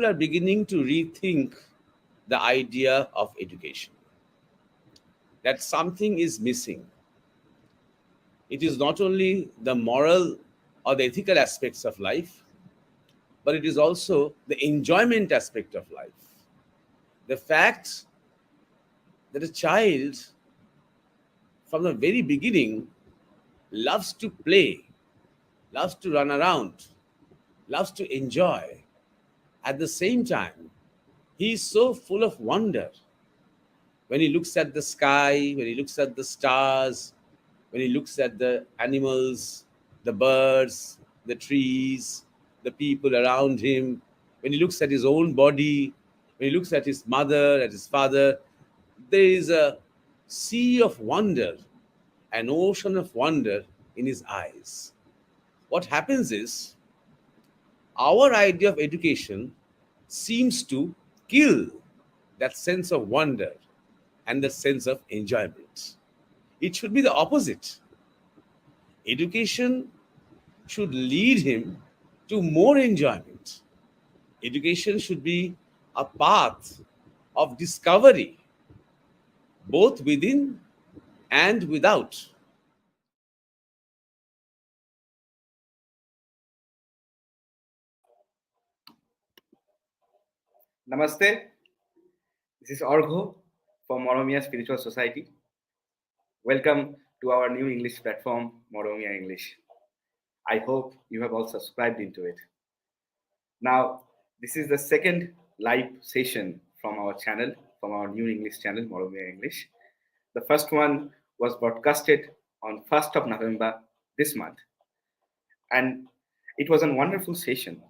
are beginning to rethink the idea of education. That something is missing. It is not only the moral or the ethical aspects of life, but it is also the enjoyment aspect of life. The fact that a child from the very beginning loves to play, loves to run around, loves to enjoy. At the same time, he is so full of wonder when he looks at the sky, when he looks at the stars, when he looks at the animals, the birds, the trees, the people around him, when he looks at his own body, when he looks at his mother, at his father, there is a sea of wonder, an ocean of wonder in his eyes. What happens is our idea of education seems to kill that sense of wonder and the sense of enjoyment. It should be the opposite. Education should lead him to more enjoyment. Education should be a path of discovery, both within and without. Namaste. This is Arghya from Moromia Spiritual Society. Welcome to our new English platform, Moromia English. I hope you have all subscribed into it. Now, this is the second live session from our channel, from our new English channel, Moromia English. The first one was broadcasted on 1st of November this month, and it was a wonderful session.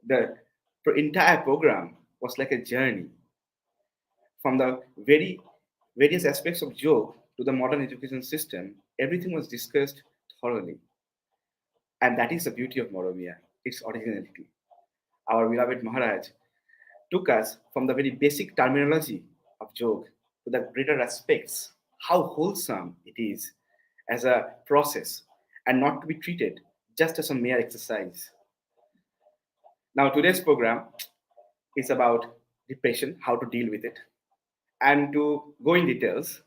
The entire program was like a journey from the very various aspects of yoga to the modern education system. Everything was discussed thoroughly, and that is the beauty of Moromia, its originality. Our beloved Maharaj took us from the very basic terminology of yoga to the greater aspects, how wholesome it is as a process and not to be treated just as a mere exercise. Now, today's program is about depression, how to deal with it. And to go in details,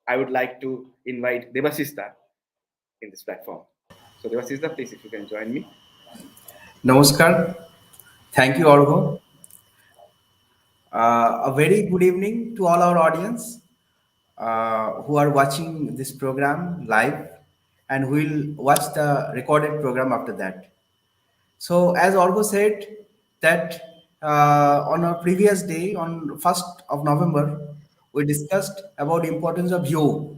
I would like to invite Debashista in this platform. So, Debashista, please, if you can join me. Namaskar. Thank you, Argo. A very good evening to all our audience who are watching this program live and who will watch the recorded program after that. So, as Argo said, that on our previous day, on 1st of November, we discussed about the importance of yoga,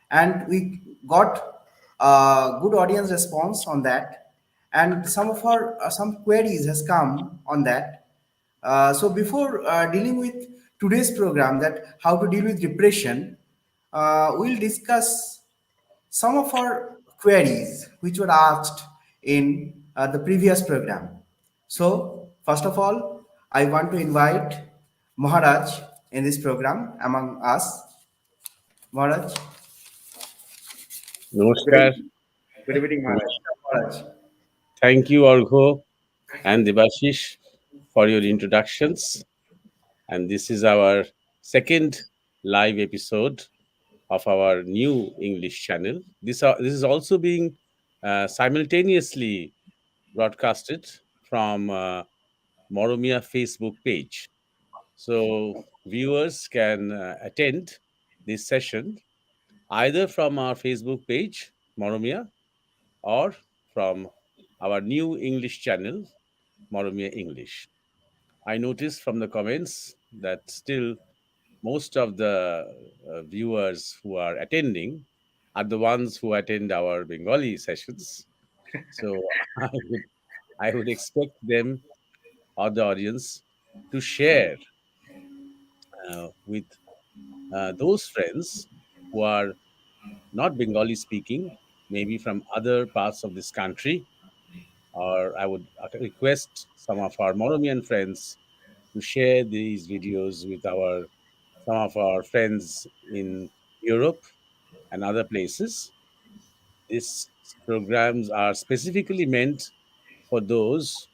and we got a good audience response on that, and some of our some queries has come on that. So before dealing with today's program, that how to deal with depression, we'll discuss some of our queries which were asked in the previous program. So first of all, I want to invite Maharaj in this program among us. Maharaj. Good Namaskar. evening. Good evening, Maharaj. Maharaj. Thank you, Argho and Debashish, for your introductions. And this is our second live episode of our new English channel. This is also being simultaneously broadcasted from Moromia Facebook page. So viewers can attend this session either from our Facebook page, Moromia, or from our new English channel, Moromia English. I noticed from the comments that still most of the viewers who are attending are the ones who attend our Bengali sessions. So I would, I would expect them or the audience to share with those friends who are not Bengali speaking, maybe from other parts of this country, or I would request some of our Moromian friends to share these videos with our some of our friends in Europe and other places. These programs are specifically meant for those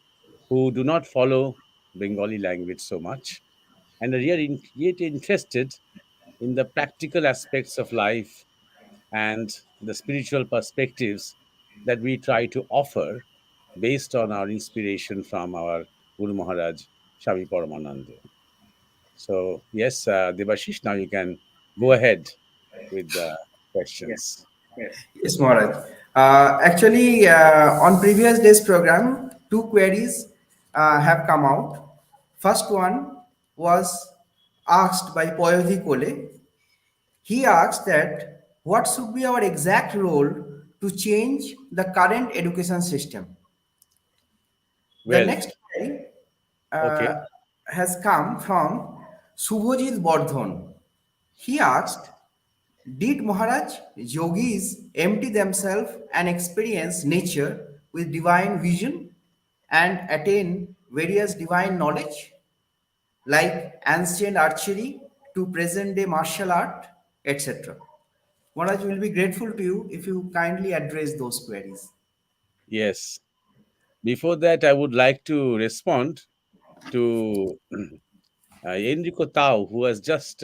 who do not follow Bengali language so much and are yet interested in the practical aspects of life and the spiritual perspectives that we try to offer based on our inspiration from our Guru Maharaj, Swami Paramananda. So, yes, Debashish, now you can go ahead with the Yes, questions. yes, Yes, Maharaj. Actually, on previous day's program, two queries have come out. First one was asked by Poyodhi Kole. He asked that what should be our exact role to change the current education system. The Well, next query okay. has come from Subhajit Bardhan. He asked, did Maharaj yogis empty themselves and experience nature with divine vision and attain various divine knowledge like ancient archery to present day martial art, etc.? Maharaj will be grateful to you if you kindly address those queries. Yes. Before that, I would like to respond to Enrico Tau, who has just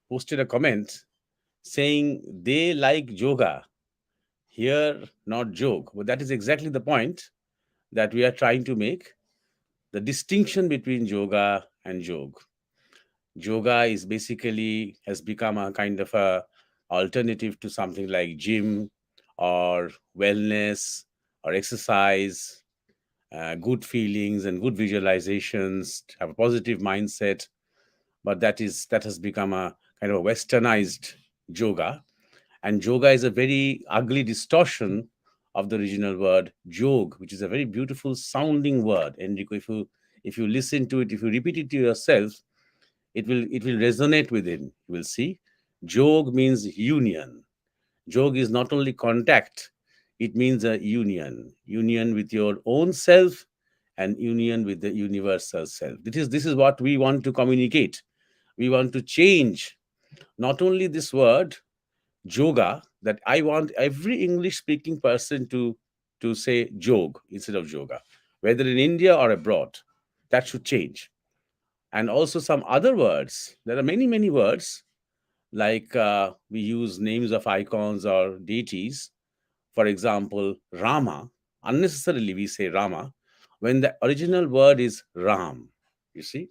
posted a comment saying they like yoga here, not jog. But that is exactly the point that we are trying to make, the distinction between yoga and jog. Yoga is basically has become a kind of a alternative to something like gym or wellness or exercise, good feelings and good visualizations, have a positive mindset. But that has become a kind of a westernized yoga, and yoga is a very ugly distortion of the original word jog, which is a very beautiful sounding word. Enrico, if you listen to it, if you repeat it to yourself, it will resonate within. You will see. Jog means union. Jog is not only contact, it means a union with your own self and union with the universal self. This is what we want to communicate. We want to change not only this word yoga, that I want every English speaking person to say jog instead of yoga, whether in India or abroad. That should change. And also some other words. There are many words, like we use names of icons or deities. For example, Rama. Unnecessarily we say Rama when the original word is Ram. You see,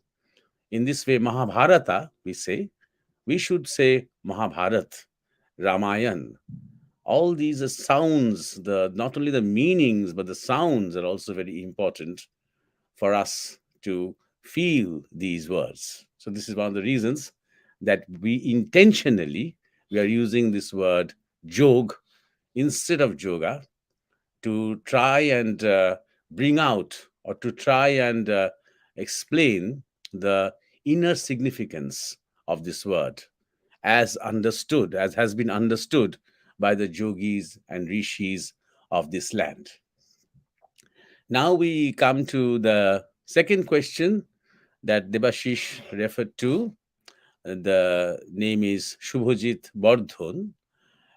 in this way, Mahabharata, we should say Mahabharat, Ramayan. All these sounds, the not only the meanings but the sounds are also very important for us to feel these words. So this is one of the reasons that we are using this word jog instead of yoga, to try and bring out, or to try and explain the inner significance of this word, as has been understood by the yogis and rishis of this land. Now we come to the second question that Debashish referred to. The name is Shubhajit Bardhan.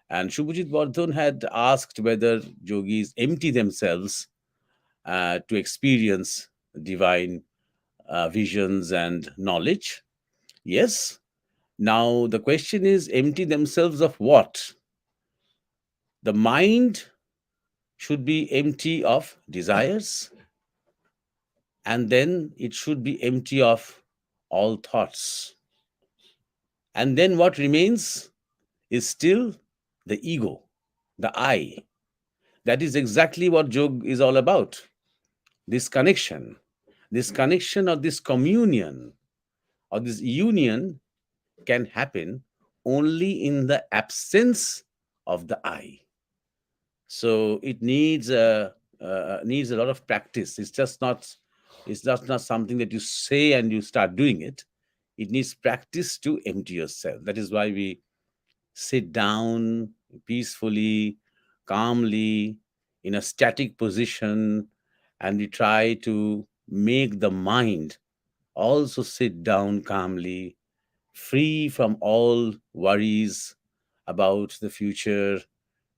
And Shubhajit Bardhan had asked whether yogis empty themselves to experience divine visions and knowledge. Yes. Now the question is, empty themselves of what? The mind should be empty of desires, and then it should be empty of all thoughts. And then what remains is still the ego, the I. That is exactly what yoga is all about. This connection, or this communion, or this union can happen only in the absence of the I. So it needs a lot of practice. It's just not something that you say and you start doing it. It needs practice to empty yourself. That is why we sit down peacefully, calmly, in a static position, and we try to make the mind also sit down calmly, free from all worries about the future,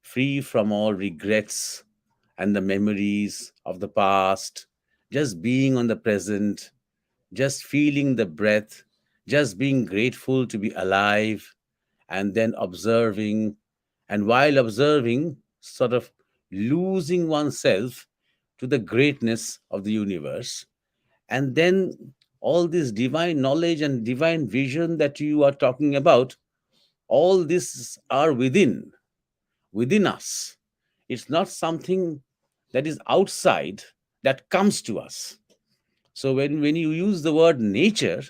free from all regrets and the memories of the past, just being on the present, just feeling the breath, just being grateful to be alive, and then observing, and while observing, sort of losing oneself to the greatness of the universe. And then all this divine knowledge and divine vision that you are talking about, all this are within us. It's not something that is outside that comes to us. So when you use the word nature,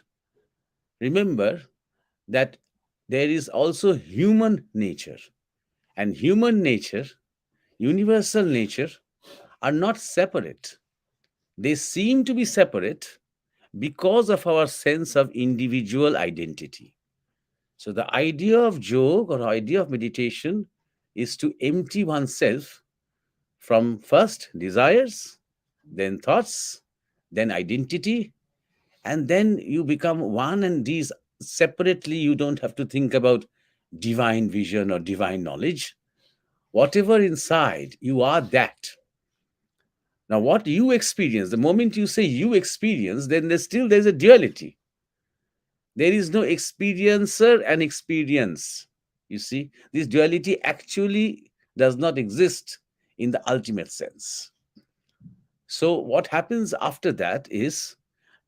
remember that there is also human nature. And human nature, universal nature, are not separate. They seem to be separate because of our sense of individual identity. So the idea of yoga or idea of meditation is to empty oneself from first desires, then thoughts, then identity, and then you become one. And these separately, you don't have to think about divine vision or divine knowledge. Whatever inside, you are that. Now, what you experience, the moment you say you experience, then there's a duality. There is no experiencer and experience. You see, this duality actually does not exist in the ultimate sense. So, what happens after that is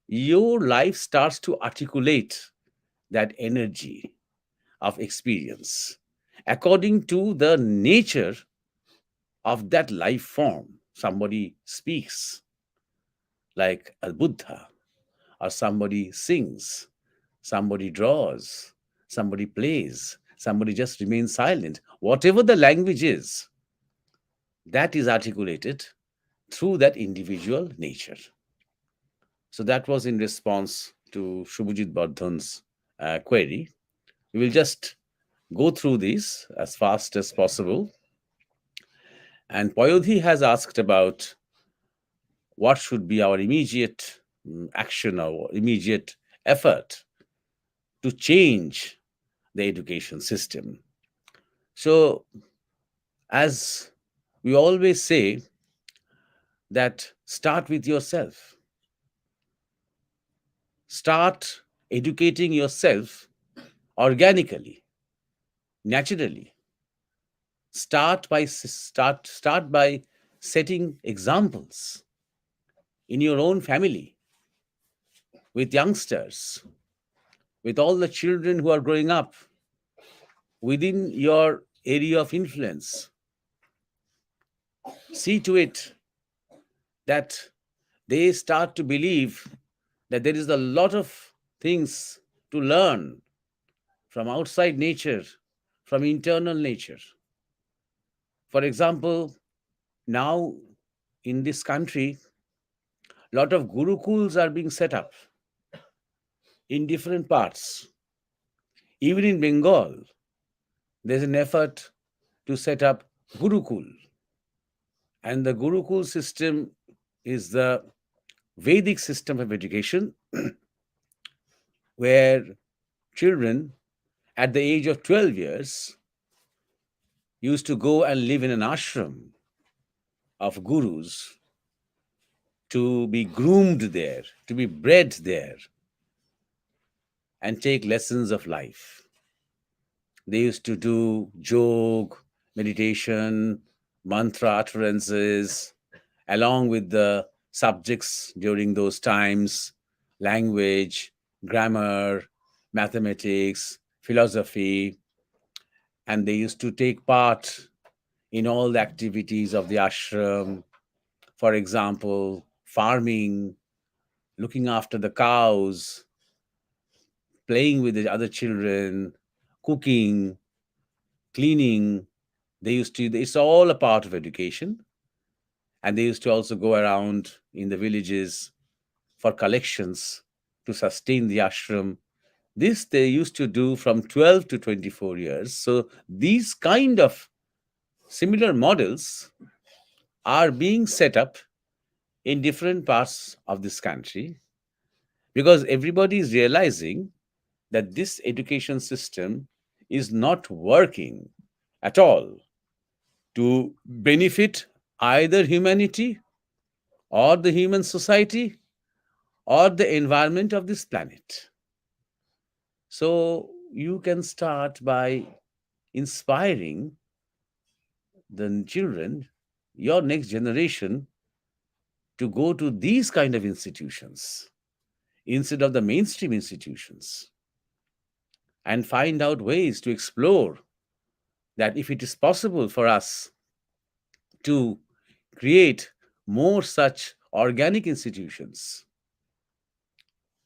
your life starts to articulate that energy of experience according to the nature of that life form. Somebody speaks like a Buddha, or somebody sings, somebody draws, somebody plays, somebody just remains silent. Whatever the language is, that is articulated through that individual nature. So that was in response to Shubhajit Bardhan's query. We will just go through these as fast as possible. And Payodhi has asked about what should be our immediate action or immediate effort to change the education system. So, as we always say, that start with yourself. Start educating yourself organically, naturally. Start by setting examples in your own family, with youngsters, with all the children who are growing up within your area of influence. See to it that they start to believe that there is a lot of things to learn from outside nature, from internal nature. For example, now in this country, a lot of gurukuls are being set up in different parts. Even in Bengal, there's an effort to set up gurukul. And the gurukul system is the Vedic system of education where children at the age of 12 years used to go and live in an ashram of gurus to be groomed there, to be bred there, and take lessons of life. They used to do jog, meditation, mantra utterances, along with the subjects during those times: language, grammar, mathematics, philosophy. And they used to take part in all the activities of the ashram. For example, farming, looking after the cows, playing with the other children, cooking, cleaning. They used to, it's all a part of education. And they used to also go around in the villages for collections to sustain the ashram. This they used to do from 12 to 24 years. So these kind of similar models are being set up in different parts of this country because everybody is realizing that this education system is not working at all to benefit either humanity or the human society or the environment of this planet. So you can start by inspiring the children, your next generation, to go to these kind of institutions instead of the mainstream institutions, and find out ways to explore that if it is possible for us to create more such organic institutions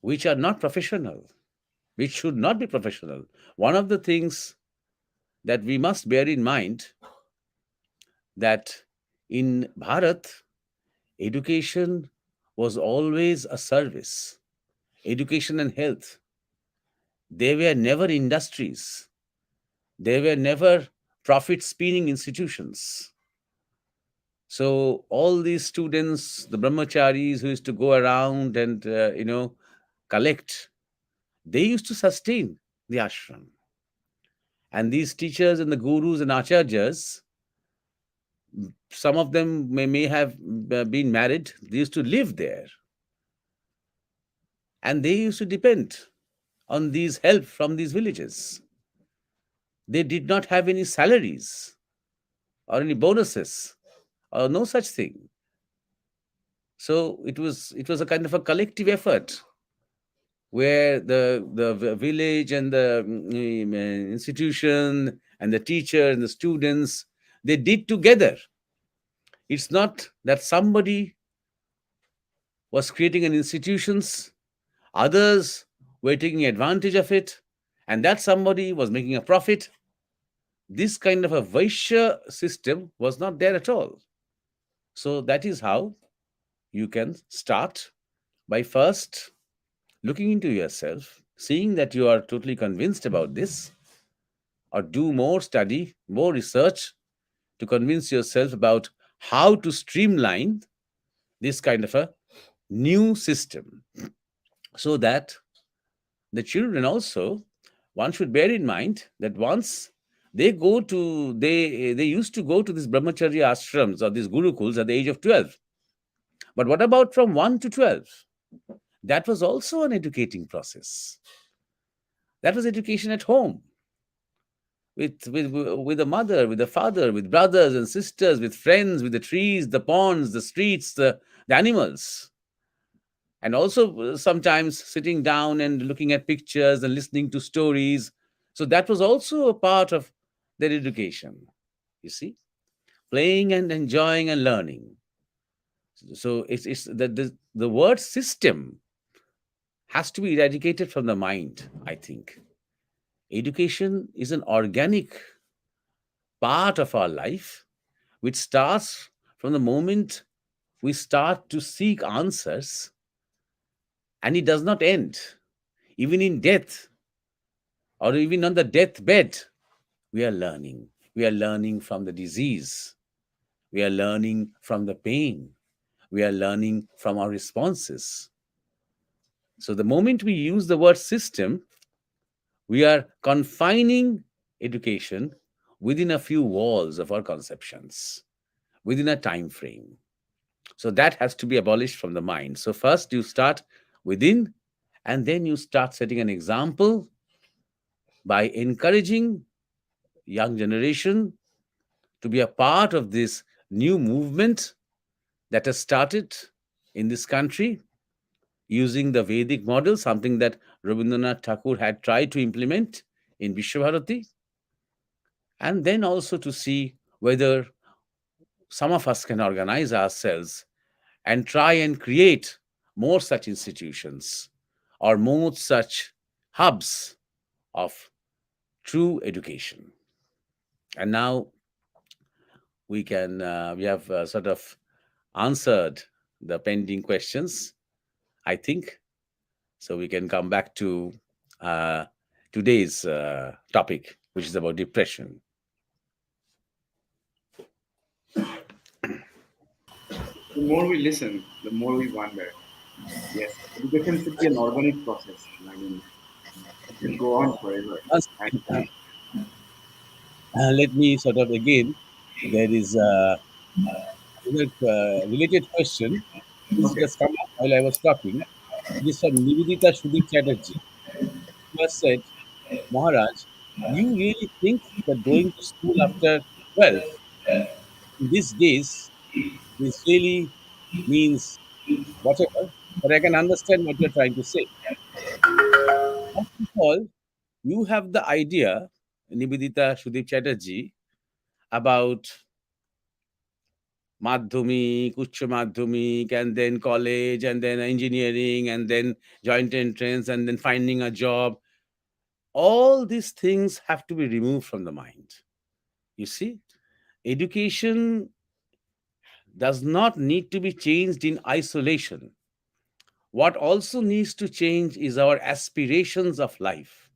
which are not professional, which should not be professional. One of the things that we must bear in mind, that in Bharat, education was always a service. Education and health, they were never industries. They were never profit spinning institutions. So all these students, the brahmacharis who used to go around and collect, they used to sustain the ashram. And these teachers and the gurus and acharyas, some of them may have been married. They used to live there, and they used to depend on these help from these villages. They did not have any salaries or any bonuses or no such thing. So it was a kind of a collective effort where the village and the institution and the teacher and the students, they did together. It's not that somebody was creating an institutions, others were taking advantage of it, and that somebody was making a profit. This kind of a Vaishya system was not there at all. So that is how you can start by first looking into yourself, seeing that you are totally convinced about this, or do more study, more research to convince yourself about how to streamline this kind of a new system, so that the children also, one should bear in mind that once they used to go to these brahmacharya ashrams or these gurukuls at the age of 12. But what about from 1 to 12? That was also an educating process. That was education at home, with the mother, with the father, with brothers and sisters, with friends, with the trees, the ponds, the streets, the animals. And also sometimes sitting down and looking at pictures and listening to stories. So that was also a part of their education, you see, playing and enjoying and learning. So it's the word system has to be eradicated from the mind, I think. Education is an organic part of our life, which starts from the moment we start to seek answers, and it does not end. Even in death, or even on the deathbed, we are learning. We are learning from the disease. We are learning from the pain. We are learning from our responses. So the moment we use the word system, we are confining education within a few walls of our conceptions, within a time frame. So that has to be abolished from the mind. So first you start within, and then you start setting an example by encouraging young generation to be a part of this new movement that has started in this country using the Vedic model, something that Rabindranath Tagore had tried to implement in Vishwabharati, and then also to see whether some of us can organize ourselves and try and create more such institutions or more such hubs of true education. And now we have sort of answered the pending questions, I think. So we can come back to uh, today's topic, which is about depression. The more we listen, the more we wonder. Yes, education should be an organic process. I mean, it should go on forever. Once And let me sort of again, there is There's a related question. This Okay. just come up while I was talking. It is from Nivedita Sudip Chatterjee, who has said, Maharaj, you really think that going to school after 12 in these days is really means whatever, but I can understand what you're trying to say. First of all, you have the idea, Nivedita Sudip Chatterjee, about madhyamik, uच्च madhyamik, and then college, and then engineering, and then joint entrance, and then finding a job. All these things have to be removed from the mind. You see, education does not need to be changed in isolation. What also needs to change is our aspirations of life,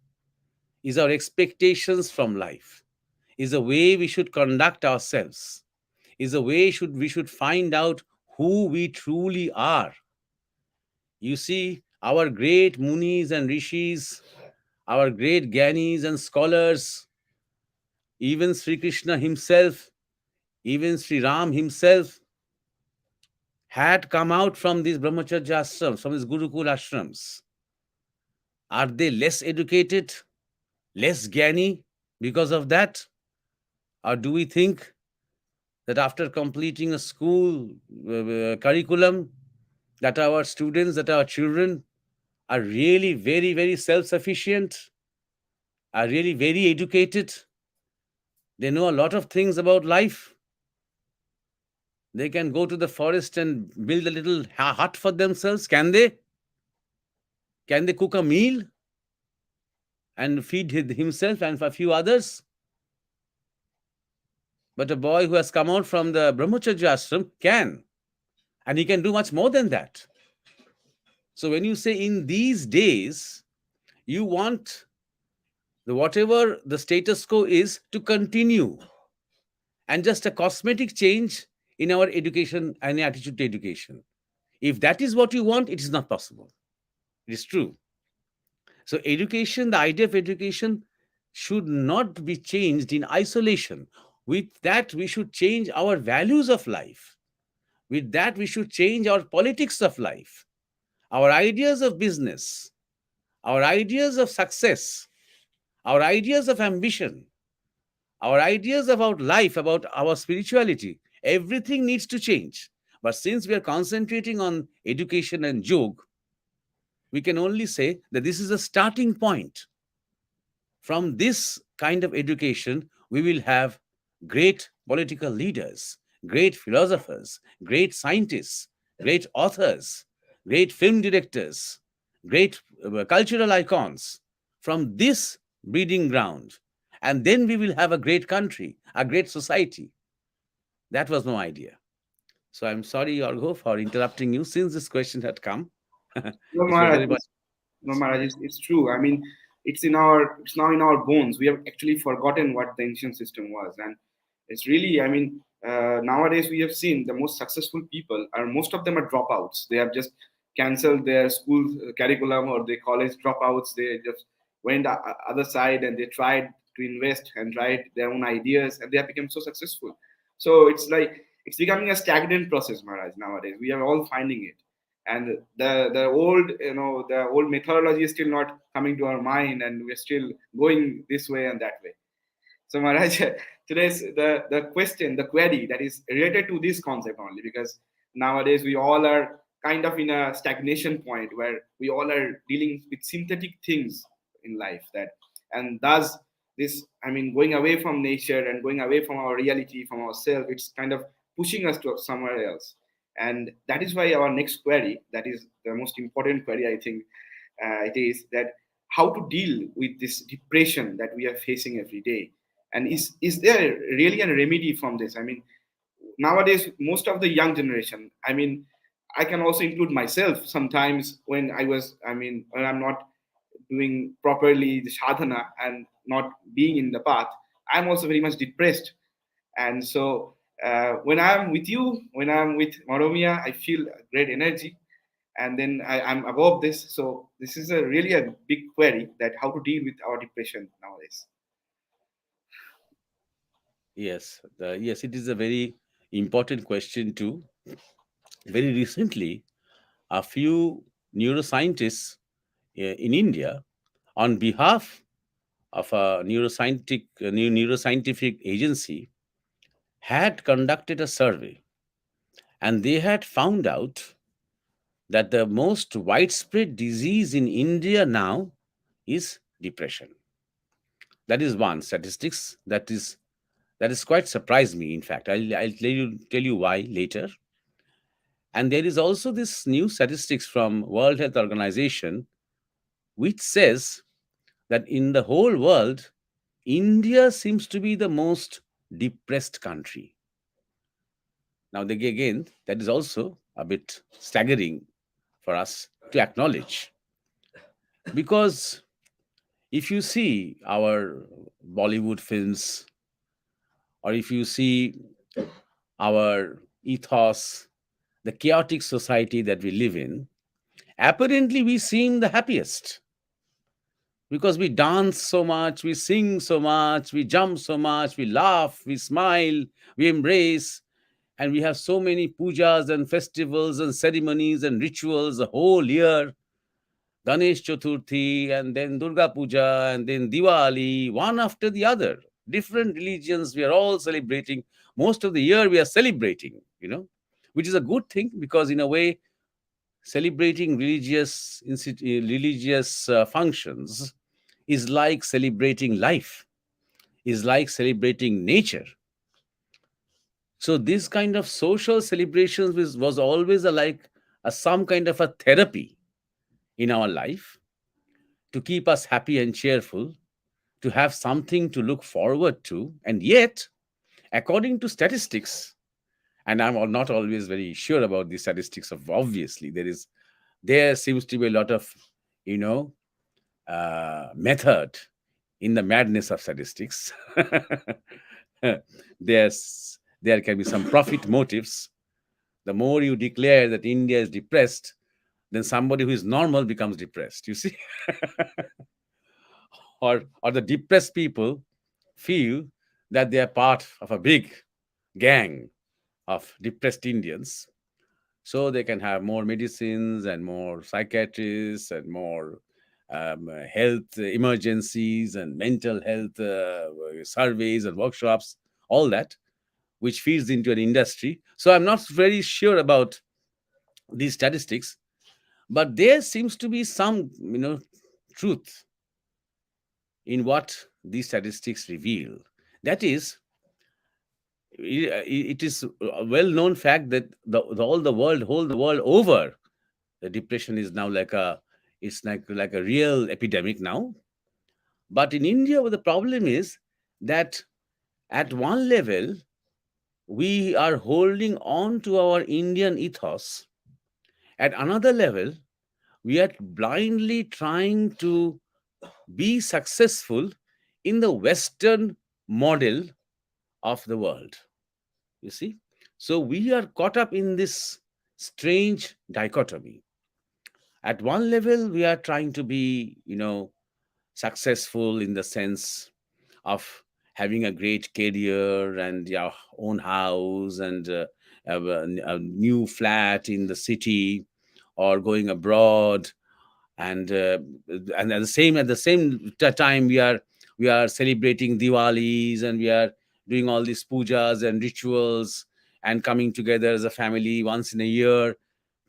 is our expectations from life, is the way we should conduct ourselves, is the way we should find out who we truly are. You see, our great munis and rishis, our great gyanis and scholars, even Sri Krishna himself, even Sri Ram himself, had come out from these brahmacharya ashrams, from these gurukul ashrams. Are they less educated, less gyani because of that? Or do we think that after completing a school curriculum, that our students, that our children are really very, very self sufficient, are really very educated? They know a lot of things about life. They can go to the forest and build a little hut for themselves. Can they? Can they cook a meal and feed himself and a few others? But a boy who has come out from the brahmacharya ashram can, and he can do much more than that. So when you say in these days, you want the whatever the status quo is to continue, and just a cosmetic change in our education and attitude to education. If that is what you want, it is not possible. It is true. So, education, the idea of education should not be changed in isolation. With that, we should change our values of life. With that, we should change our politics of life, our ideas of business, our ideas of success, our ideas of ambition, our ideas about life, about our spirituality. Everything needs to change. But since we are concentrating on education and yoga, we can only say that this is a starting point. From this kind of education, we will have great political leaders, great philosophers, great scientists, great authors, great film directors, great cultural icons from this breeding ground. And then we will have a great country, a great society. That was my idea. So I'm sorry, Yorgo, for interrupting you since this question had come. No, It was Maharaj, very much. no, Maharaj, it's true. I mean, it's now in our bones. We have actually forgotten what the ancient system was, and it's really, I mean, nowadays we have seen the most successful people are most of them are dropouts. They have just cancelled their school curriculum or their college dropouts. They just went the other side and they tried to invest and tried their own ideas, and they have become so successful. So it's like it's becoming a stagnant process, Maharaj. Nowadays, we are all finding it, and the old the old methodology is still not coming to our mind, and we're still going this way and that way. So Maharaj, today's the question, the query that is related to this concept only, because nowadays we all are kind of in a stagnation point where we all are dealing with synthetic things in life, that and thus this, I mean, going away from nature and going away from our reality, from ourselves, it's kind of pushing us to somewhere else. And that is why our next query, that is the most important query, I think, it is that how to deal with this depression that we are facing every day, and is there really a remedy from this? I mean, nowadays most of the young generation, I mean, I can also include myself sometimes, when I was, I mean, when I'm not doing properly the sadhana and not being in the path, I'm also very much depressed. And so when I'm with you, when I'm with Maromia, I feel great energy, and then I'm above this. So this is a really a big query, that how to deal with our depression nowadays. Yes, yes, it is a very important question too. Very recently, a few neuroscientists in India, on behalf of a neuroscientific agency, had conducted a survey, and they had found out that the most widespread disease in India now is depression. That is one statistics that is quite surprised me. In fact, I'll tell you why later. And there is also this new statistics from World Health Organization, which says that in the whole world, India seems to be the most depressed country. Now, again, that is also a bit staggering for us to acknowledge, because if you see our Bollywood films, or if you see our ethos, the chaotic society that we live in, apparently we seem the happiest because we dance so much, we sing so much, we jump so much, we laugh, we smile, we embrace, and we have so many pujas and festivals and ceremonies and rituals a whole year. Ganesh Chaturthi, and then Durga Puja, and then Diwali, one after the other. Different religions, we are all celebrating. Most of the year, we are celebrating, which is a good thing because, in a way, celebrating religious functions is like celebrating life, is like celebrating nature. So this kind of social celebrations was always some kind of a therapy in our life to keep us happy and cheerful, to have something to look forward to. And yet, according to statistics, and I'm not always very sure about the statistics of, obviously there seems to be a lot of you know method in the madness of statistics. There can be some profit motives. The more you declare that India is depressed, then somebody who is normal becomes depressed, you see. Or the depressed people feel that they are part of a big gang of depressed Indians, so they can have more medicines and more psychiatrists and more health emergencies and mental health surveys and workshops, all that, which feeds into an industry. So I'm not very sure about these statistics, but there seems to be some truth in what these statistics reveal. That is, it is a well-known fact that whole the world over, the depression is now like a real epidemic now. But in India, what the problem is that at one level we are holding on to our Indian ethos. At another level, we are blindly trying to be successful in the Western model of the world. You see? So we are caught up in this strange dichotomy. At one level, we are trying to be, successful in the sense of having a great career and your own house and have a new flat in the city, or going abroad, and at the same time we are celebrating Diwalis, and we are doing all these pujas and rituals and coming together as a family once in a year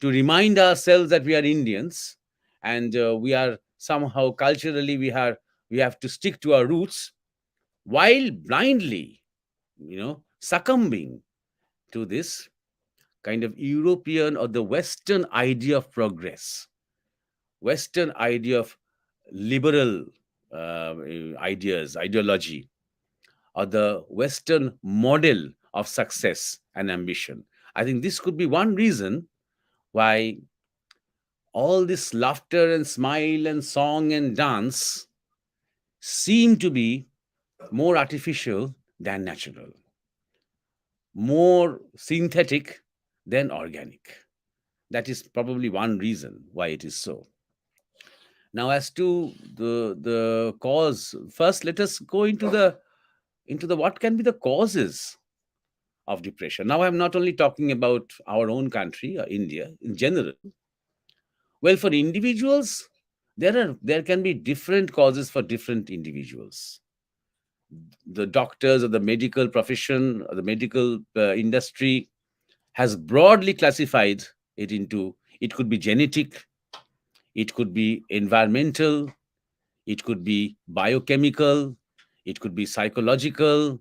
to remind ourselves that we are Indians, and we are somehow culturally we have to stick to our roots, while blindly succumbing to this kind of European or the Western idea of progress, Western idea of liberal ideology, or the Western model of success and ambition. I think this could be one reason why all this laughter and smile and song and dance seem to be more artificial than natural, more synthetic than organic. That is probably one reason why it is so. Now, as to the cause, first let us go into the what can be the causes of depression. Now, I'm not only talking about our own country or India in general. Well, for individuals, there can be different causes for different individuals. The doctors or the medical profession or the medical industry has broadly classified it into, it could be genetic, it could be environmental, it could be biochemical, it could be psychological,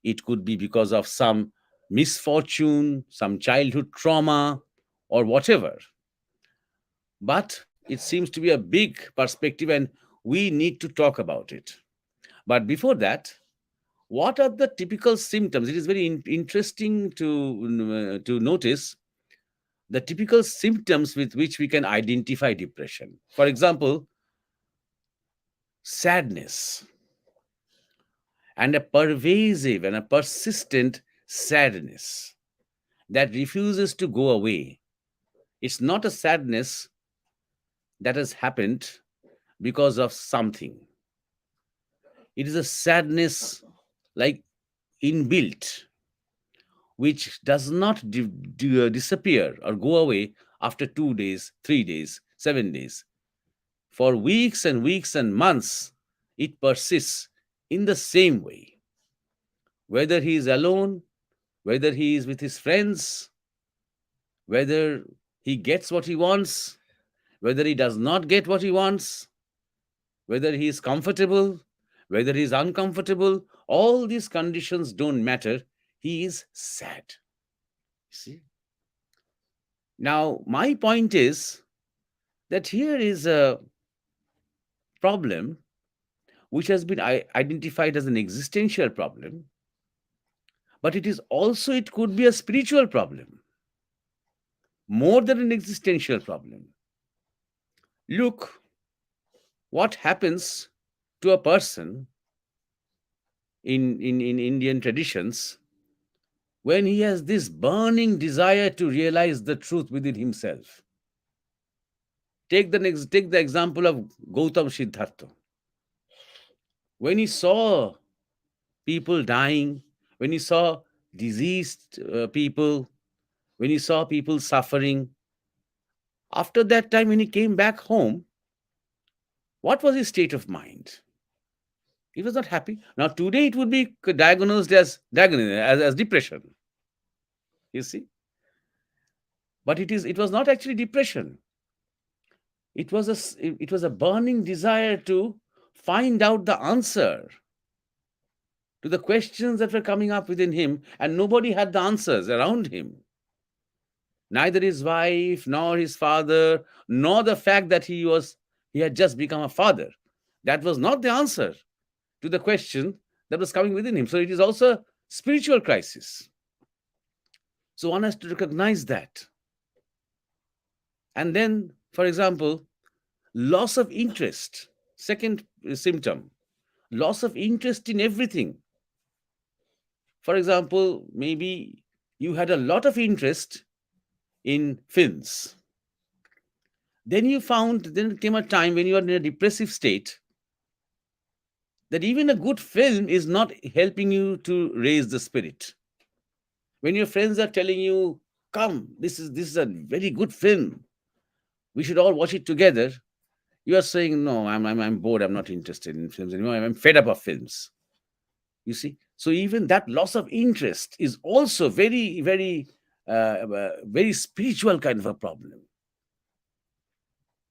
it could be because of some misfortune, some childhood trauma, or whatever. But it seems to be a big perspective, and we need to talk about it. But before that, what are the typical symptoms? It is very interesting to notice the typical symptoms with which we can identify depression. For example, sadness, and a pervasive and a persistent sadness that refuses to go away. It's not a sadness that has happened because of something. It is a sadness like inbuilt, which does not disappear or go away after 2 days, 3 days, 7 days. For weeks and weeks and months, it persists in the same way. Whether he is alone, whether he is with his friends, whether he gets what he wants, whether he does not get what he wants, whether he is comfortable, whether he is uncomfortable, all these conditions don't matter. He is sad. See? Now, my point is that here is a problem which has been identified as an existential problem, but it is also, it could be a spiritual problem more than an existential problem. Look what happens to a person in Indian traditions when he has this burning desire to realize the truth within himself. Take the example of Gautam Siddhartha. When he saw people dying, when he saw diseased people, when he saw people suffering, after that time, when he came back home, what was his state of mind? He was not happy. Now, today it would be diagnosed as depression. You see, but it was not actually depression. It was a burning desire to find out the answer to the questions that were coming up within him, and nobody had the answers around him. Neither his wife, nor his father, nor the fact that he had just become a father. That was not the answer to the question that was coming within him. So it is also a spiritual crisis. So one has to recognize that. And then, for example, loss of interest. Second symptom, loss of interest in everything. For example, maybe you had a lot of interest in films. Then came a time when you are in a depressive state that even a good film is not helping you to raise the spirit. When your friends are telling you, come, this is a very good film, we should all watch it together, you are saying, no, I'm bored, I'm not interested in films anymore, I'm fed up of films. You see, so even that loss of interest is also very spiritual kind of a problem,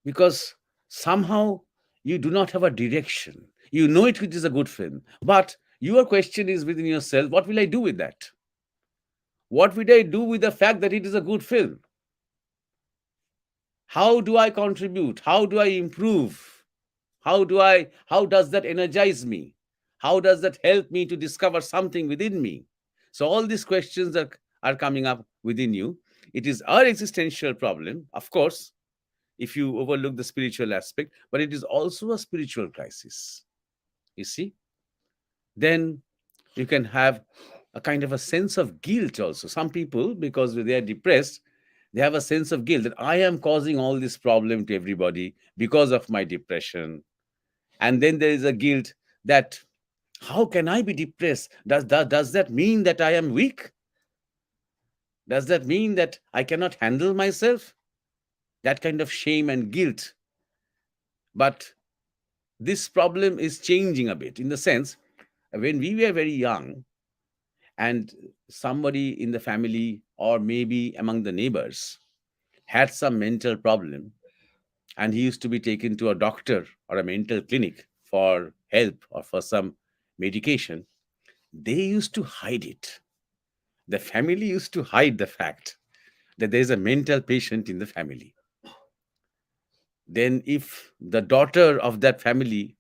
because somehow you do not have a direction. You know it is a good film, but your question is within yourself, what will I do with that? What will I do with the fact that it is a good film? How do I contribute? How do I improve? How does that energize me? How does that help me to discover something within me? So all these questions are coming up within you. It is our existential problem, of course, if you overlook the spiritual aspect, but it is also a spiritual crisis. You see? Then you can have a kind of a sense of guilt also. Some people, because they are depressed, they have a sense of guilt that I am causing all this problem to everybody because of my depression. And then there is a guilt that how can I be depressed? Does that mean that I am weak? Does that mean that I cannot handle myself? That kind of shame and guilt. But this problem is changing a bit in the sense when we were very young and somebody in the family or maybe among the neighbors had some mental problem and he used to be taken to a doctor or a mental clinic for help or for some medication, they used to hide it. The family used to hide the fact that there is a mental patient in the family. Then, if the daughter of that family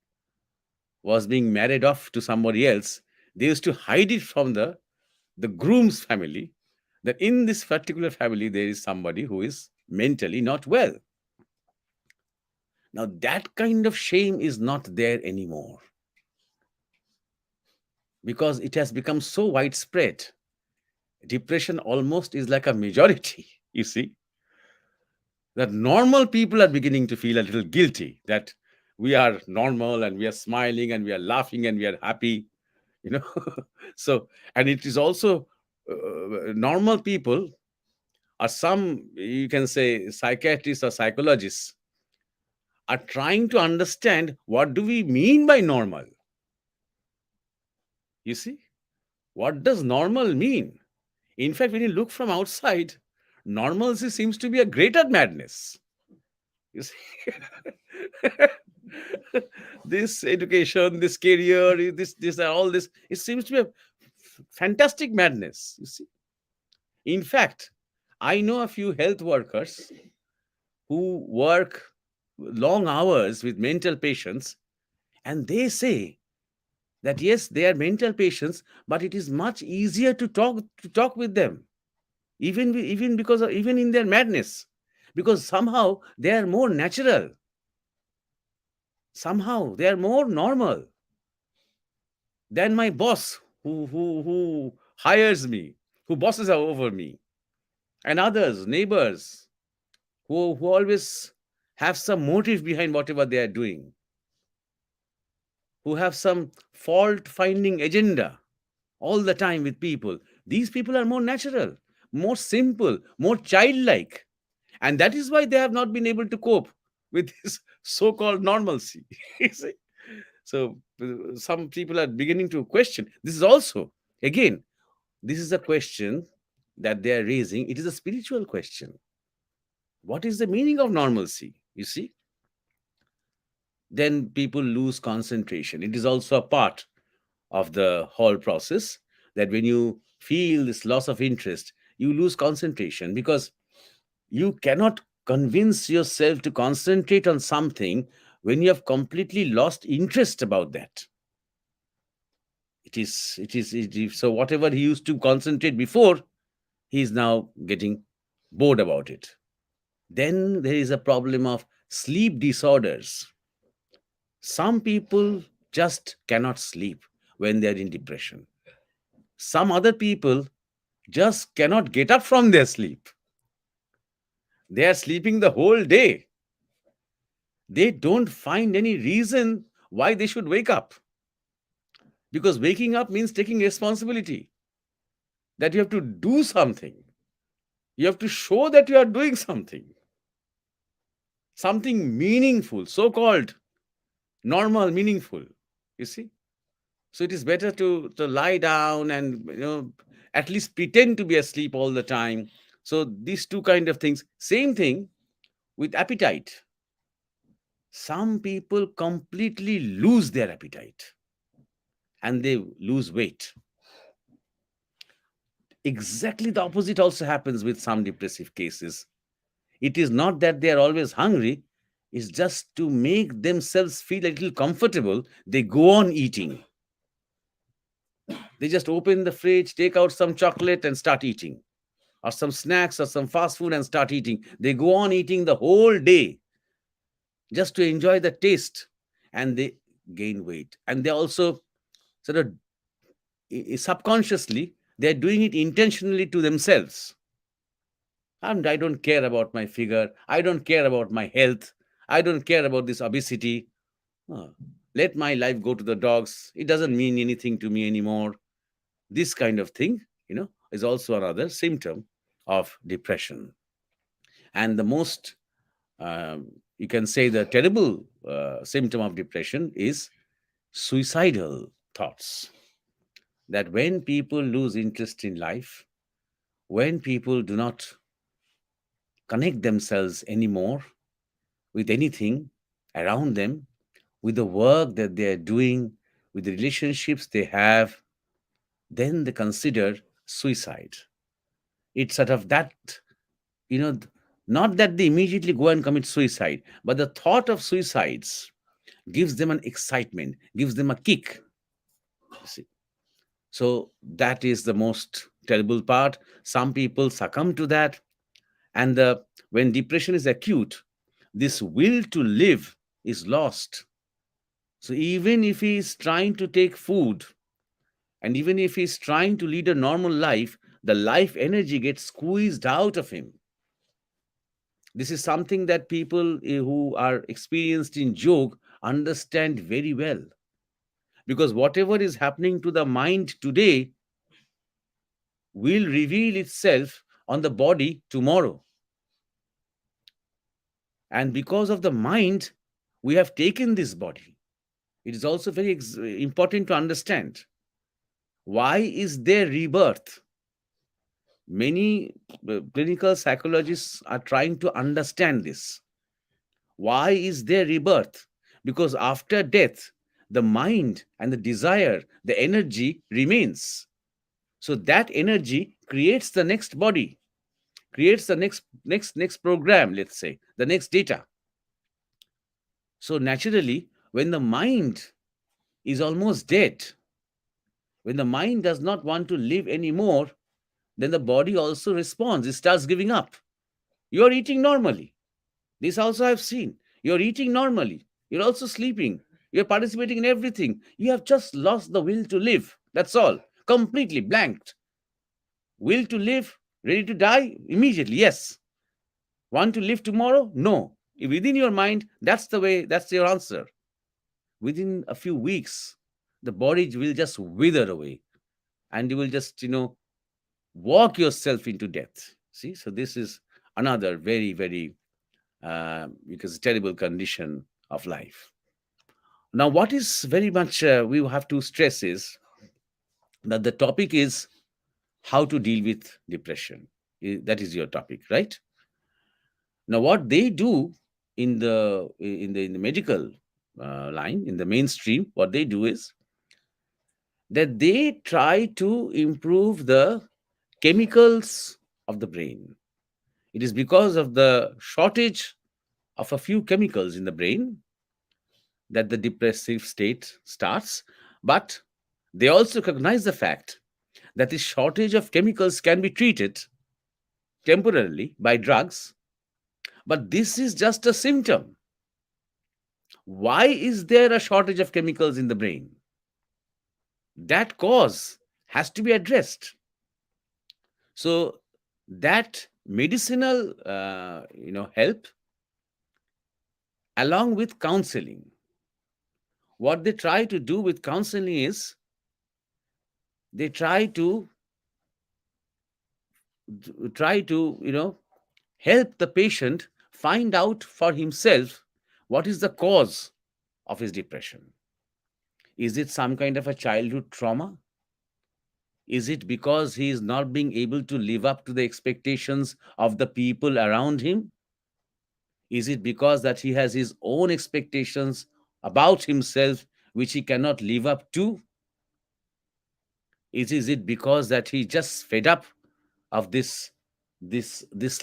was being married off to somebody else, they used to hide it from the groom's family that in this particular family there is somebody who is mentally not well. Now, that kind of shame is not there anymore because it has become so widespread. Depression almost is like a majority, you see, that normal people are beginning to feel a little guilty that we are normal and we are smiling and we are laughing and we are happy, you know. So, and it is also normal people or some, you can say, psychiatrists or psychologists are trying to understand what do we mean by normal. You see, what does normal mean? In fact, when you look from outside, normalcy seems to be a greater madness. You see, this education, this career, this, all this, it seems to be a fantastic madness. You see, in fact, I know a few health workers who work long hours with mental patients, and they say that yes, they are mental patients, but it is much easier to talk with them, even because of, even in their madness, because somehow they are more natural, somehow they are more normal than my boss who hires me, who bosses over me, and others, neighbors, who always have some motive behind whatever they are doing, who have some fault finding agenda all the time with people. These people are more natural, more simple, more childlike. And that is why they have not been able to cope with this so called normalcy. You see? So, some people are beginning to question. This is also, again, this is a question that they are raising. It is a spiritual question. What is the meaning of normalcy? You see? Then people lose concentration. It is also a part of the whole process that when you feel this loss of interest, you lose concentration because you cannot convince yourself to concentrate on something when you have completely lost interest about that. It is so whatever he used to concentrate before, he is now getting bored about it. Then there is a problem of sleep disorders. Some people just cannot sleep when they are in depression. Some other people just cannot get up from their sleep. They are sleeping the whole day. They don't find any reason why they should wake up. Because waking up means taking responsibility, that you have to do something. You have to show that you are doing something meaningful, so called normal, meaningful. You see? So it is better to lie down and at least pretend to be asleep all the time. So these two kind of things. Same thing with appetite. Some people completely lose their appetite and they lose weight. Exactly the opposite also happens with some depressive cases. It is not that they are always hungry, it's just to make themselves feel a little comfortable, they go on eating. They just open the fridge, take out some chocolate and start eating, or some snacks or some fast food and start eating. They go on eating the whole day just to enjoy the taste, and they gain weight. And they also sort of subconsciously, they're doing it intentionally to themselves. And I don't care about my figure. I don't care about my health. I don't care about this obesity. Oh, let my life go to the dogs. It doesn't mean anything to me anymore. This kind of thing, is also another symptom of depression. And the most, you can say, the terrible symptom of depression is suicidal thoughts. That when people lose interest in life, when people do not connect themselves anymore with anything around them, with the work that they are doing, with the relationships they have, then they consider suicide. It's sort of that, you know, not that they immediately go and commit suicide, but the thought of suicides gives them an excitement, gives them a kick. You see. So that is the most terrible part. Some people succumb to that, and when depression is acute, this will to live is lost. So even if he is trying to take food, and even if he's trying to lead a normal life, the life energy gets squeezed out of him. This is something that people who are experienced in yoga understand very well. Because whatever is happening to the mind today will reveal itself on the body tomorrow. And because of the mind, we have taken this body. It is also very important to understand why is there rebirth. Many clinical psychologists are trying to understand this. Why is there rebirth? Because after death, the mind and the desire, the energy remains. So that energy creates the next body, creates the next program, let's say, the next data. So naturally, when the mind is almost dead, when the mind does not want to live anymore, then the body also responds. It starts giving up. You are eating normally. This also I've seen. You're eating normally. You're also sleeping. You're participating in everything. You have just lost the will to live. That's all. Completely blanked. Will to live, ready to die immediately. Yes. Want to live tomorrow? No. Within your mind, that's the way, that's your answer. Within a few weeks, the body will just wither away and you will just, walk yourself into death. See, so this is another very, very because terrible condition of life. Now, what is very much we have to stress is that the topic is how to deal with depression. That is your topic, right? Now, what they do in the medical line, in the mainstream, what they do is that they try to improve the chemicals of the brain. It is because of the shortage of a few chemicals in the brain that the depressive state starts. But they also recognize the fact that the shortage of chemicals can be treated temporarily by drugs. But this is just a symptom. Why is there a shortage of chemicals in the brain? That cause has to be addressed. So that medicinal, help along with counseling. What they try to do with counseling is they try to help the patient find out for himself what is the cause of his depression. Is it some kind of a childhood trauma? Is it because he is not being able to live up to the expectations of the people around him? Is it because that he has his own expectations about himself which he cannot live up to? Is it because that he just fed up of this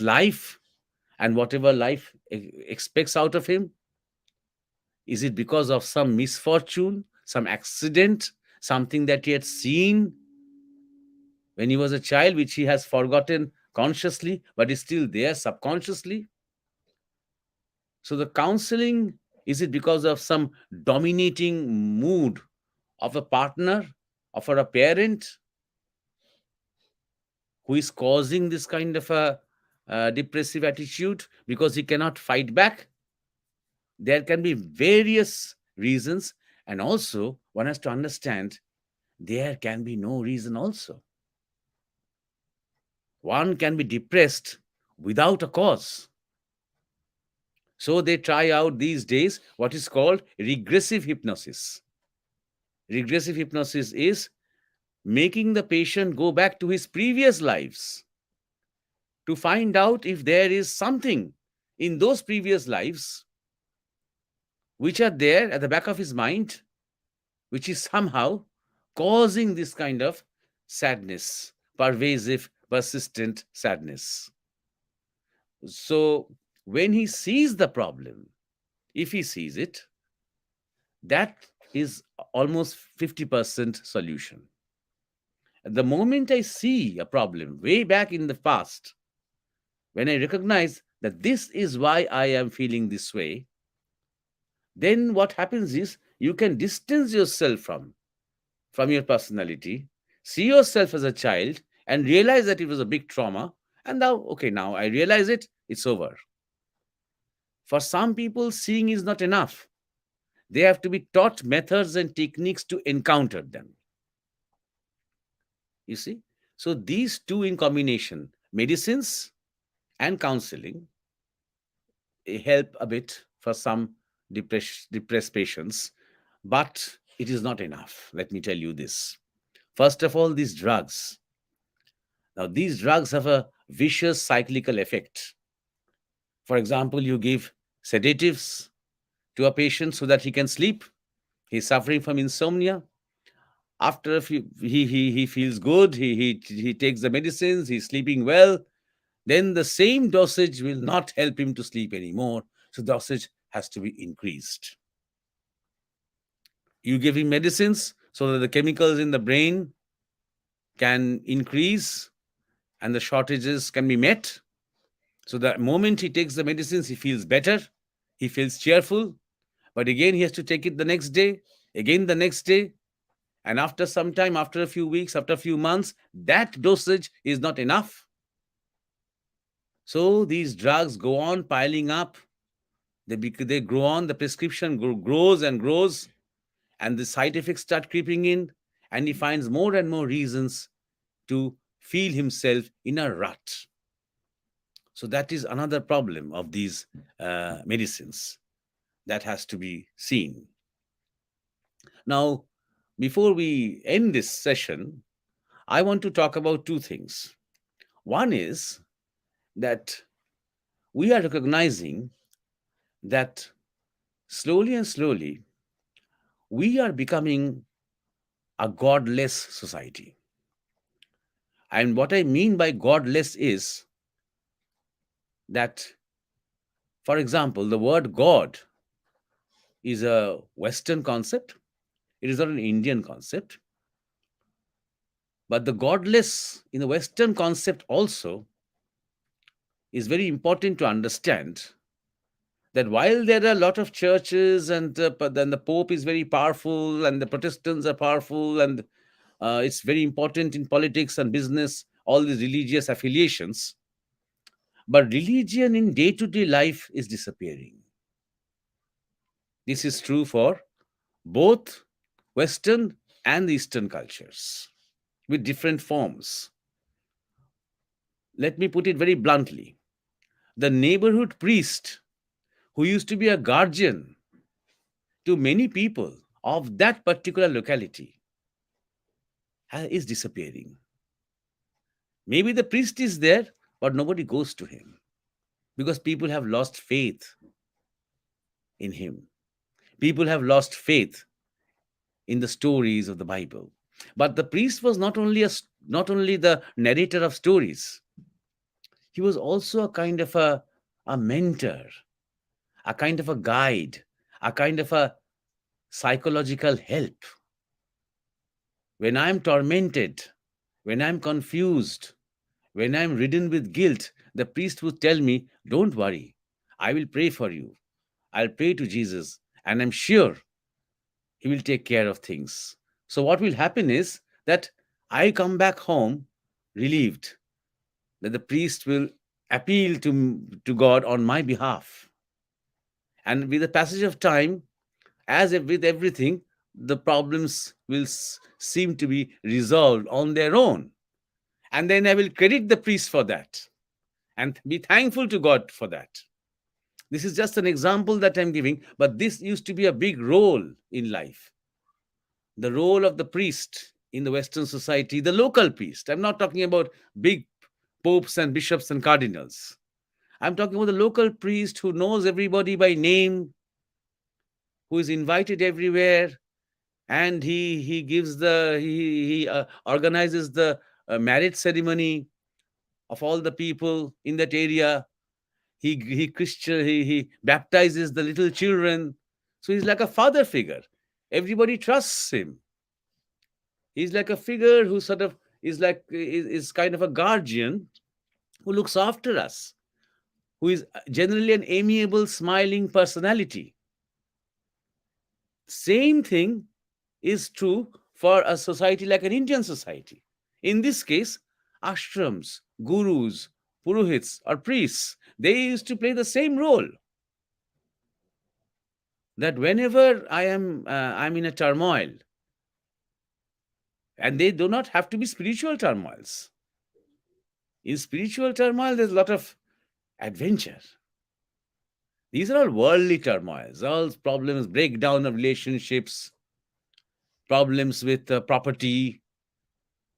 life and whatever life expects out of him? Is it because of some misfortune, some accident, something that he had seen when he was a child, which he has forgotten consciously, but is still there subconsciously? So, the counseling, is it because of some dominating mood of a partner, of a parent who is causing this kind of a depressive attitude because he cannot fight back? There can be various reasons, and also one has to understand there can be no reason also. One can be depressed without a cause. So they try out these days what is called regressive hypnosis. Regressive hypnosis is making the patient go back to his previous lives to find out if there is something in those previous lives which are there at the back of his mind, which is somehow causing this kind of sadness, pervasive, persistent sadness. So when he sees the problem, if he sees it, that is almost 50% solution. The moment I see a problem way back in the past, when I recognize that this is why I am feeling this way, then what happens is you can distance yourself from your personality, see yourself as a child, and realize that it was a big trauma. And now, okay, now I realize it, it's over. For some people, seeing is not enough. They have to be taught methods and techniques to encounter them. You see? So these two in combination, medicines and counseling, help a bit for some depressed patients, but it is not enough. Let me tell you this. First of all, these drugs. Now, these drugs have a vicious cyclical effect. For example, you give sedatives to a patient so that he can sleep. He's suffering from insomnia. After a few, he feels good. He takes the medicines. He's sleeping well. Then the same dosage will not help him to sleep anymore. So dosage has to be increased. You give him medicines so that the chemicals in the brain can increase and the shortages can be met. So the moment he takes the medicines, he feels better, he feels cheerful. But again, he has to take it the next day, again the next day. And after some time, after a few weeks, after a few months, that dosage is not enough. So these drugs go on piling up. They grow on, the prescription grows and grows, and the side effects start creeping in, and he finds more and more reasons to feel himself in a rut. So that is another problem of these medicines that has to be seen. Now, before we end this session, I want to talk about two things. One is that we are recognizing that slowly and slowly we are becoming a godless society. And what I mean by godless is that, for example, the word God is a Western concept, it is not an Indian concept. But the godless in the Western concept also is very important to understand that while there are a lot of churches and but then the Pope is very powerful and the Protestants are powerful and it's very important in politics and business, all these religious affiliations, but religion in day to day life is disappearing. This is true for both Western and Eastern cultures with different forms. Let me put it very bluntly. The neighborhood priest who used to be a guardian to many people of that particular locality is disappearing. Maybe the priest is there, but nobody goes to him because people have lost faith in him. People have lost faith in the stories of the Bible. But the priest was not only the narrator of stories, he was also a kind of a mentor, a kind of a guide, a kind of a psychological help. When I'm tormented, when I'm confused, when I'm ridden with guilt, the priest would tell me, don't worry, I will pray for you. I'll pray to Jesus, and I'm sure he will take care of things. So, what will happen is that I come back home relieved that the priest will appeal to God on my behalf. And with the passage of time, as with everything, the problems will seem to be resolved on their own. And then I will credit the priest for that and be thankful to God for that. This is just an example that I'm giving, but this used to be a big role in life. The role of the priest in the Western society, the local priest. I'm not talking about big popes and bishops and cardinals. I'm talking about the local priest who knows everybody by name, who is invited everywhere, and he gives the he organizes the marriage ceremony of all the people in that area. He baptizes the little children. So he's like a father figure. Everybody trusts him. He's like a figure who sort of is kind of a guardian who looks after us, who is generally an amiable, smiling personality. Same thing is true for a society like an Indian society. In this case, ashrams, gurus, purohits, or priests, they used to play the same role. That whenever I'm in a turmoil, and they do not have to be spiritual turmoils. In spiritual turmoil, there's a lot of adventure. These are all worldly turmoils, all problems, breakdown of relationships, problems with property,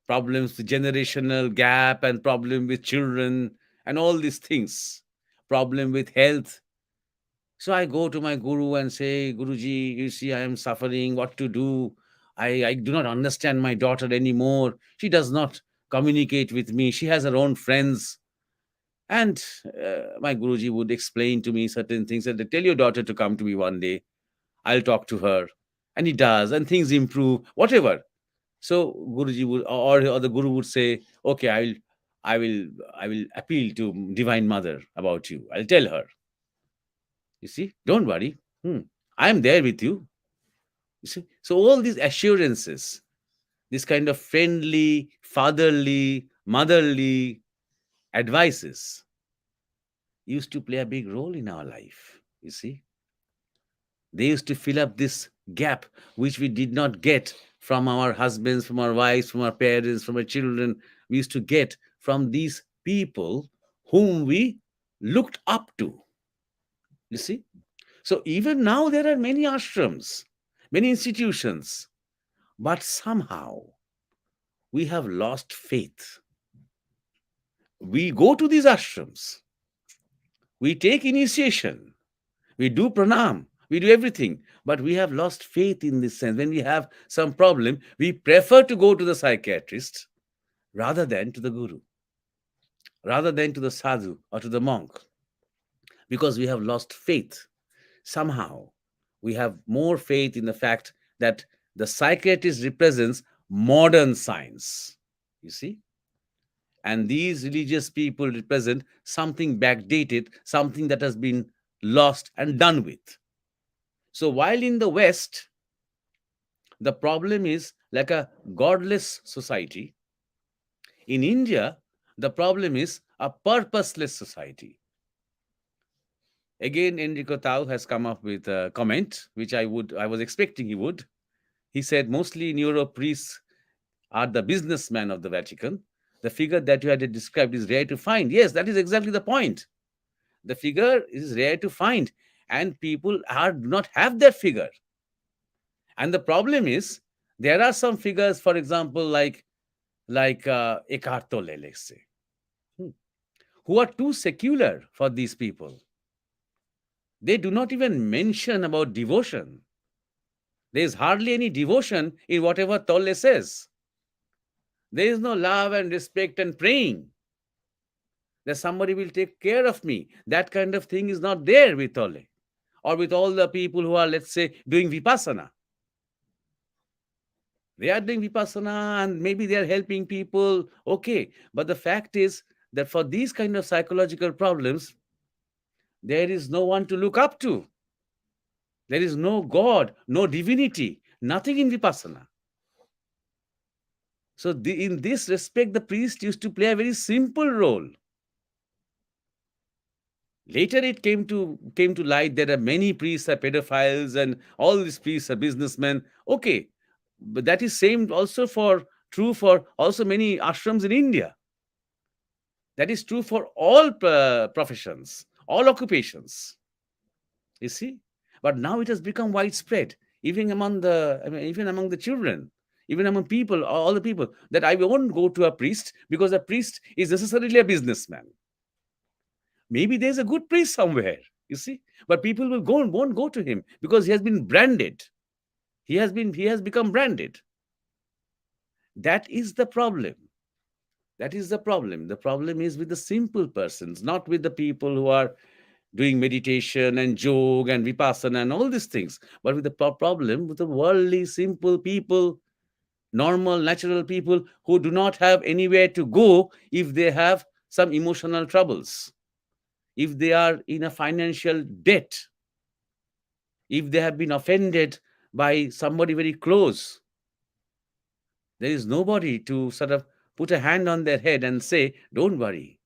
problems with generational gap, and problem with children, and all these things, problem with health. So I go to my guru and say, Guruji, you see, I am suffering, what to do? I do not understand my daughter anymore. She does not communicate with me. She has her own friends. And my Guruji would explain to me certain things. And tell your daughter to come to me one day. I'll talk to her. And he does, and things improve, whatever. So Guruji would, or the Guru would say, okay, I will appeal to Divine Mother about you. I'll tell her. You see, don't worry. I am there with you. You see, so all these assurances, this kind of friendly, fatherly, motherly advices used to play a big role in our life. You see, they used to fill up this gap which we did not get from our husbands, from our wives, from our parents, from our children. We used to get from these people whom we looked up to. You see, so even now there are many ashrams, many institutions, but somehow we have lost faith. We go to these ashrams, we take initiation, we do pranam, we do everything, but we have lost faith in this sense. When we have some problem, we prefer to go to the psychiatrist rather than to the guru, rather than to the sadhu or to the monk, because we have lost faith. Somehow we have more faith in the fact that the psychiatrist represents modern science, you see, and these religious people represent something backdated, something that has been lost and done with. So while in the West the problem is like a godless society, in India the problem is a purposeless society. Again, Enrico Tau has come up with a comment which I was expecting he would. He said mostly in Europe priests are the businessmen of the Vatican. The figure that you had described is rare to find. Yes, that is exactly the point. The figure is rare to find, and people do not have that figure. And the problem is there are some figures, for example, like Eckhart Tolle, let's say, who are too secular for these people. They do not even mention about devotion. There is hardly any devotion in whatever Tolle says. There is no love and respect and praying that somebody will take care of me. That kind of thing is not there with Tolle or with all the people who are, let's say, doing vipassana. They are doing vipassana and maybe they are helping people. Okay. But the fact is that for these kind of psychological problems, there is no one to look up to. There is no God, no divinity, nothing in vipassana. So in this respect, the priest used to play a very simple role. Later it came to light that many priests are pedophiles and all these priests are businessmen. Okay, but that is same also true for also many ashrams in India. That is true for all professions, all occupations. You see, but now it has become widespread, even among the, I mean, even among the children, even among people, all the people, that I won't go to a priest because a priest is necessarily a businessman. Maybe there's a good priest somewhere, you see, but people will go and won't go to him because he has been branded. He has become branded. That is the problem. That is the problem. The problem is with the simple persons, not with the people who are doing meditation and yoga and vipassana and all these things, but with the problem with the worldly, simple people, normal, natural people who do not have anywhere to go if they have some emotional troubles, if they are in a financial debt, if they have been offended by somebody very close. There is nobody to sort of put a hand on their head and say, don't worry,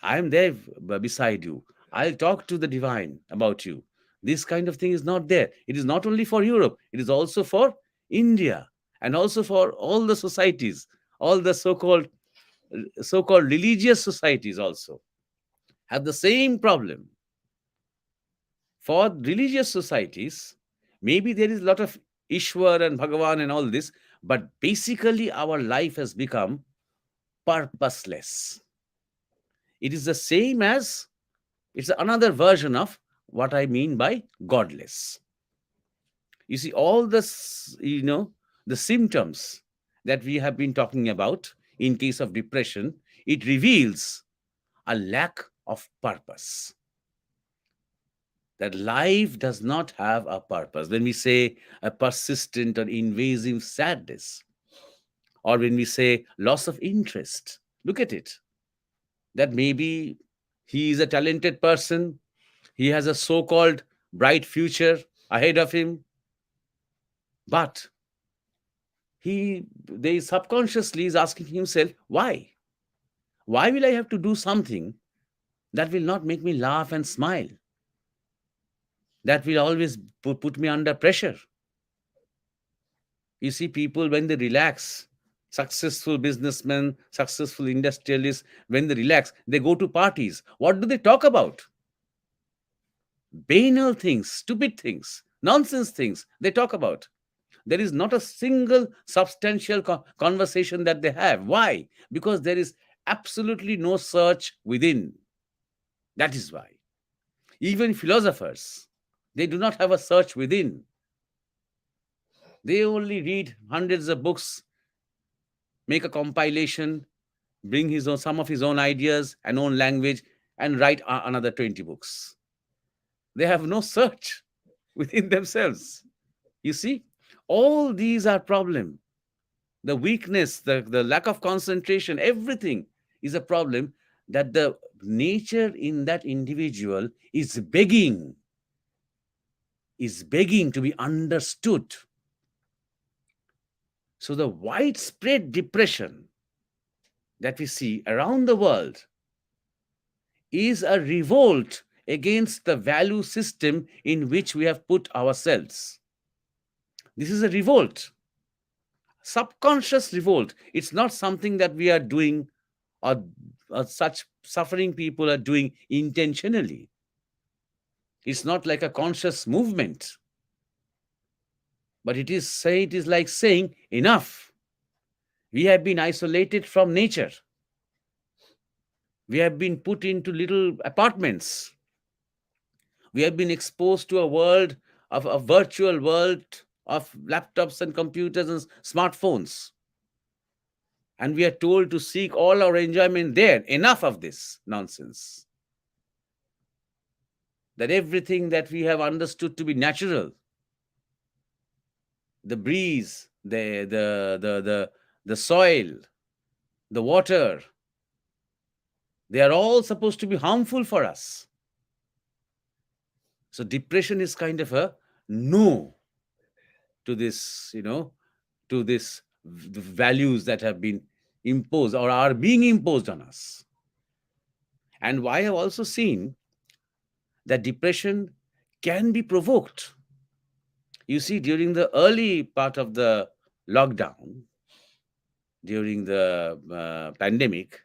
I am there beside you. I'll talk to the divine about you. This kind of thing is not there. It is not only for Europe, it is also for India and also for all the societies, all the so-called religious societies also have the same problem. For religious societies, maybe there is a lot of Ishwar and Bhagavan and all this, but basically our life has become purposeless. It is the same as, it's another version of what I mean by godless. You see, all this, the symptoms that we have been talking about in case of depression, it reveals a lack of purpose. That life does not have a purpose. When we say a persistent or invasive sadness, or when we say loss of interest, look at it. That maybe he is a talented person, he has a so called bright future ahead of him, but they subconsciously is asking himself, why? Why will I have to do something that will not make me laugh and smile? That will always put me under pressure. You see, people, when they relax, successful businessmen, successful industrialists, when they relax, they go to parties. What do they talk about? Banal things, stupid things, nonsense things they talk about. There is not a single substantial conversation that they have. Why? Because there is absolutely no search within. That is why. Even philosophers, they do not have a search within. They only read hundreds of books, make a compilation, bring some of his own ideas and own language, and write another 20 books. They have no search within themselves. You see, all these are problem. The weakness, the lack of concentration, everything is a problem that the nature in that individual is begging to be understood. So the widespread depression that we see around the world is a revolt against the value system in which we have put ourselves. This is a revolt, subconscious revolt. It's not something that we are doing, or such suffering people are doing intentionally. It's not like a conscious movement, but it is like saying, enough. We have been isolated from nature. We have been put into little apartments. We have been exposed to a world of a virtual world of laptops and computers and smartphones. And we are told to seek all our enjoyment there. Enough of this nonsense. That everything that we have understood to be natural, the breeze, the soil, the water, they are all supposed to be harmful for us. So depression is kind of a no to this, to this values that have been imposed or are being imposed on us. And I have also seen that depression can be provoked. You see, during the early part of the lockdown, during the pandemic,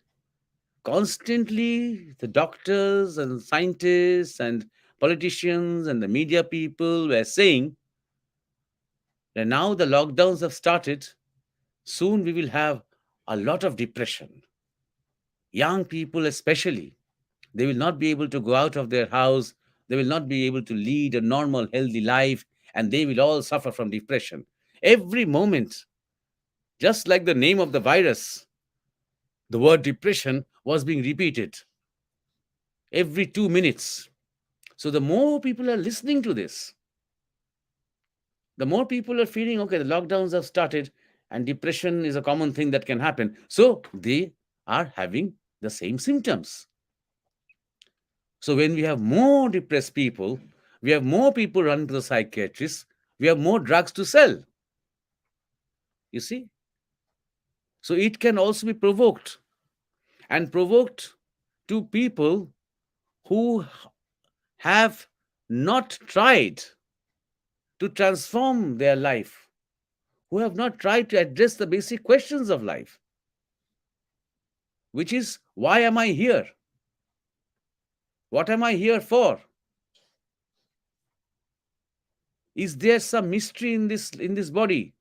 constantly the doctors and scientists and politicians and the media people were saying that now the lockdowns have started, soon we will have a lot of depression. Young people, especially, they will not be able to go out of their house, they will not be able to lead a normal, healthy life, and they will all suffer from depression. Every moment, just like the name of the virus, the word depression was being repeated every 2 minutes. So the more people are listening to this, the more people are feeling, okay, the lockdowns have started and depression is a common thing that can happen. So they are having the same symptoms. So when we have more depressed people, we have more people running to the psychiatrist, we have more drugs to sell. You see? So it can also be provoked and provoked to people who have not tried to transform their life, who have not tried to address the basic questions of life, which is, why am I here? What am I here for? Is there some mystery in this body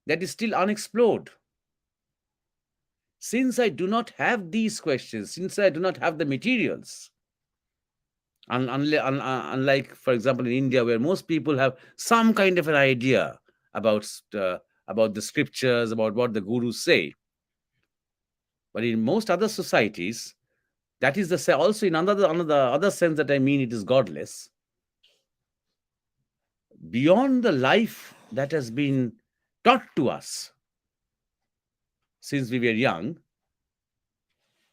that is still unexplored? Since I do not have these questions, since I do not have the materials, unlike, for example, in India, where most people have some kind of an idea about about the scriptures, about what the gurus say, but in most other societies, that is also in another other sense that I mean it is godless. Beyond the life that has been taught to us since we were young,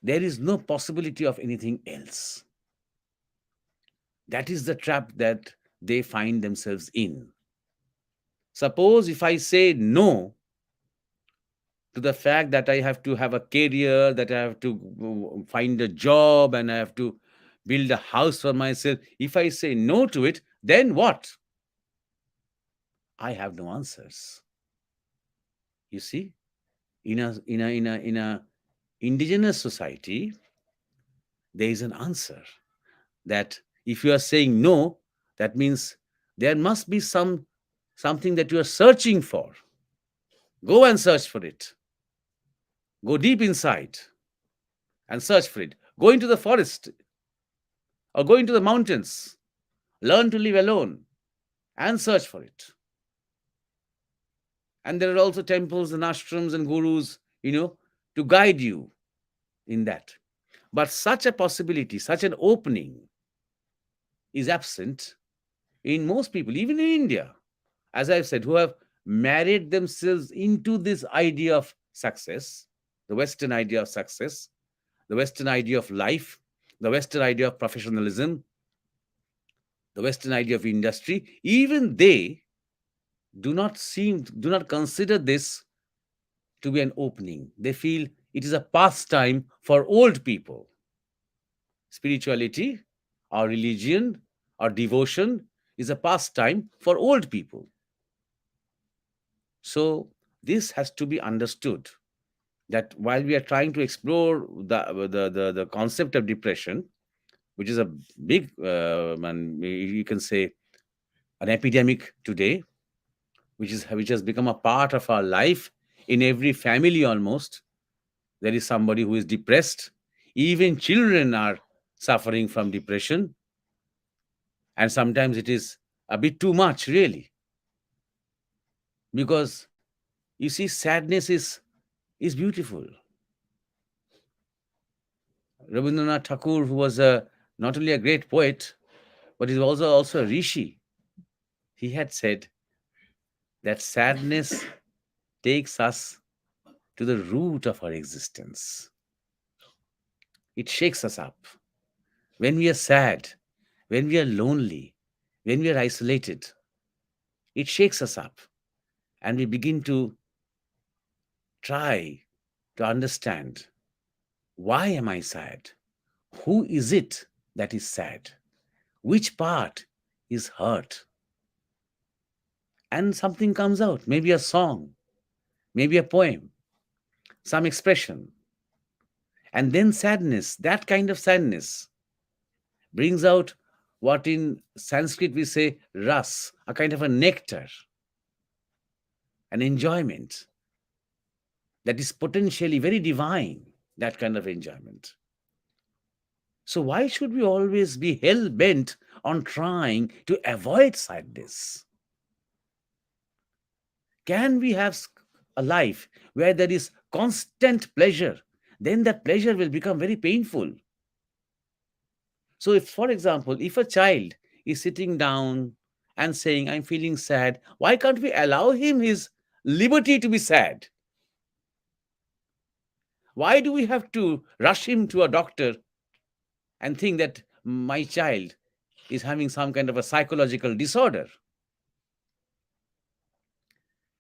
there is no possibility of anything else. That is the trap that they find themselves in. Suppose if I say no to the fact that I have to have a career, that I have to find a job, and I have to build a house for myself, if I say no to it, then what? I have no answers. You see, in a indigenous society, there is an answer that if you are saying no, that means there must be something that you are searching for. Go and search for it. Go deep inside and search for it. Go into the forest or go into the mountains. Learn to live alone and search for it. And there are also temples and ashrams and gurus, to guide you in that. But such a possibility, such an opening is absent in most people, even in India, as I've said, who have married themselves into this idea of success, the Western idea of success, the Western idea of life, the Western idea of professionalism, the Western idea of industry. Even they do not consider this to be an opening. They feel it is a pastime for old people. Spirituality or religion or devotion is a pastime for old people. So this has to be understood, that while we are trying to explore the concept of depression, which is a big and you can say an epidemic today, which has become a part of our life. In every family almost there is somebody who is depressed. Even children are suffering from depression, and sometimes it is a bit too much, really, because you see, sadness is beautiful. Rabindranath Tagore, who was not only a great poet, but he was also a rishi, he had said that sadness takes us to the root of our existence. It shakes us up. When we are sad, when we are lonely, when we are isolated, it shakes us up, and we begin to try to understand, why am I sad? Who is it that is sad? Which part is hurt? And something comes out, maybe a song, maybe a poem, some expression. And then sadness, that kind of sadness brings out what in Sanskrit we say ras, a kind of a nectar, an enjoyment that is potentially very divine, that kind of enjoyment. So, why should we always be hell bent on trying to avoid sadness? Can we have a life where there is constant pleasure? Then that pleasure will become very painful. So, if, for example, if a child is sitting down and saying, I'm feeling sad, why can't we allow him his liberty to be sad? Why do we have to rush him to a doctor and think that my child is having some kind of a psychological disorder?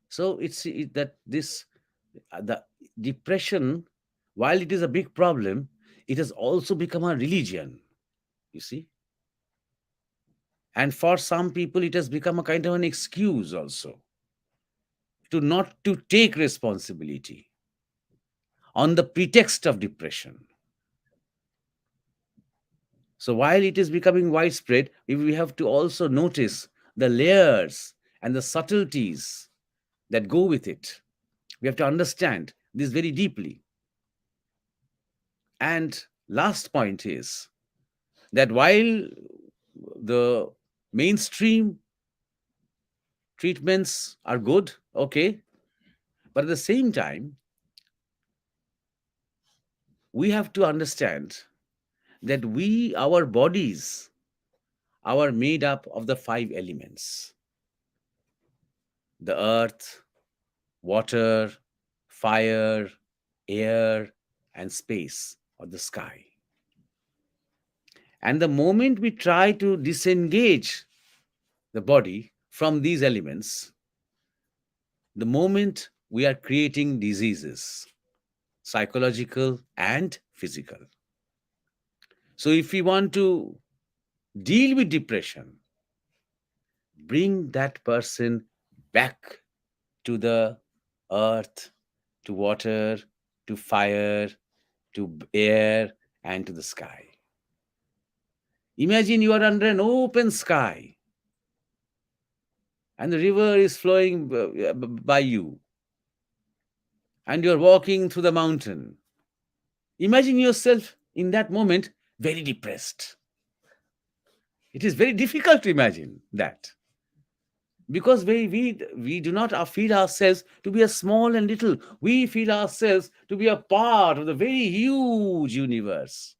So that this the depression, while it is a big problem, it has also become a religion. You see, and for some people, it has become a kind of an excuse also to not to take responsibility on the pretext of depression. So while it is becoming widespread, we have to also notice the layers and the subtleties that go with it. We have to understand this very deeply. And last point is that while the mainstream treatments are good, okay, but at the same time, we have to understand that our bodies, are made up of the five elements: the earth, water, fire, air, and space or the sky. And the moment we try to disengage the body from these elements, the moment we are creating diseases, psychological and physical. So, if we want to deal with depression, bring that person back to the earth, to water, to fire, to air, and to the sky. Imagine you are under an open sky and the river is flowing by you, and you're walking through the mountain. Imagine yourself in that moment very depressed. It is very difficult to imagine that, because we do not feel ourselves to be a small and little. We feel ourselves to be a part of the very huge universe.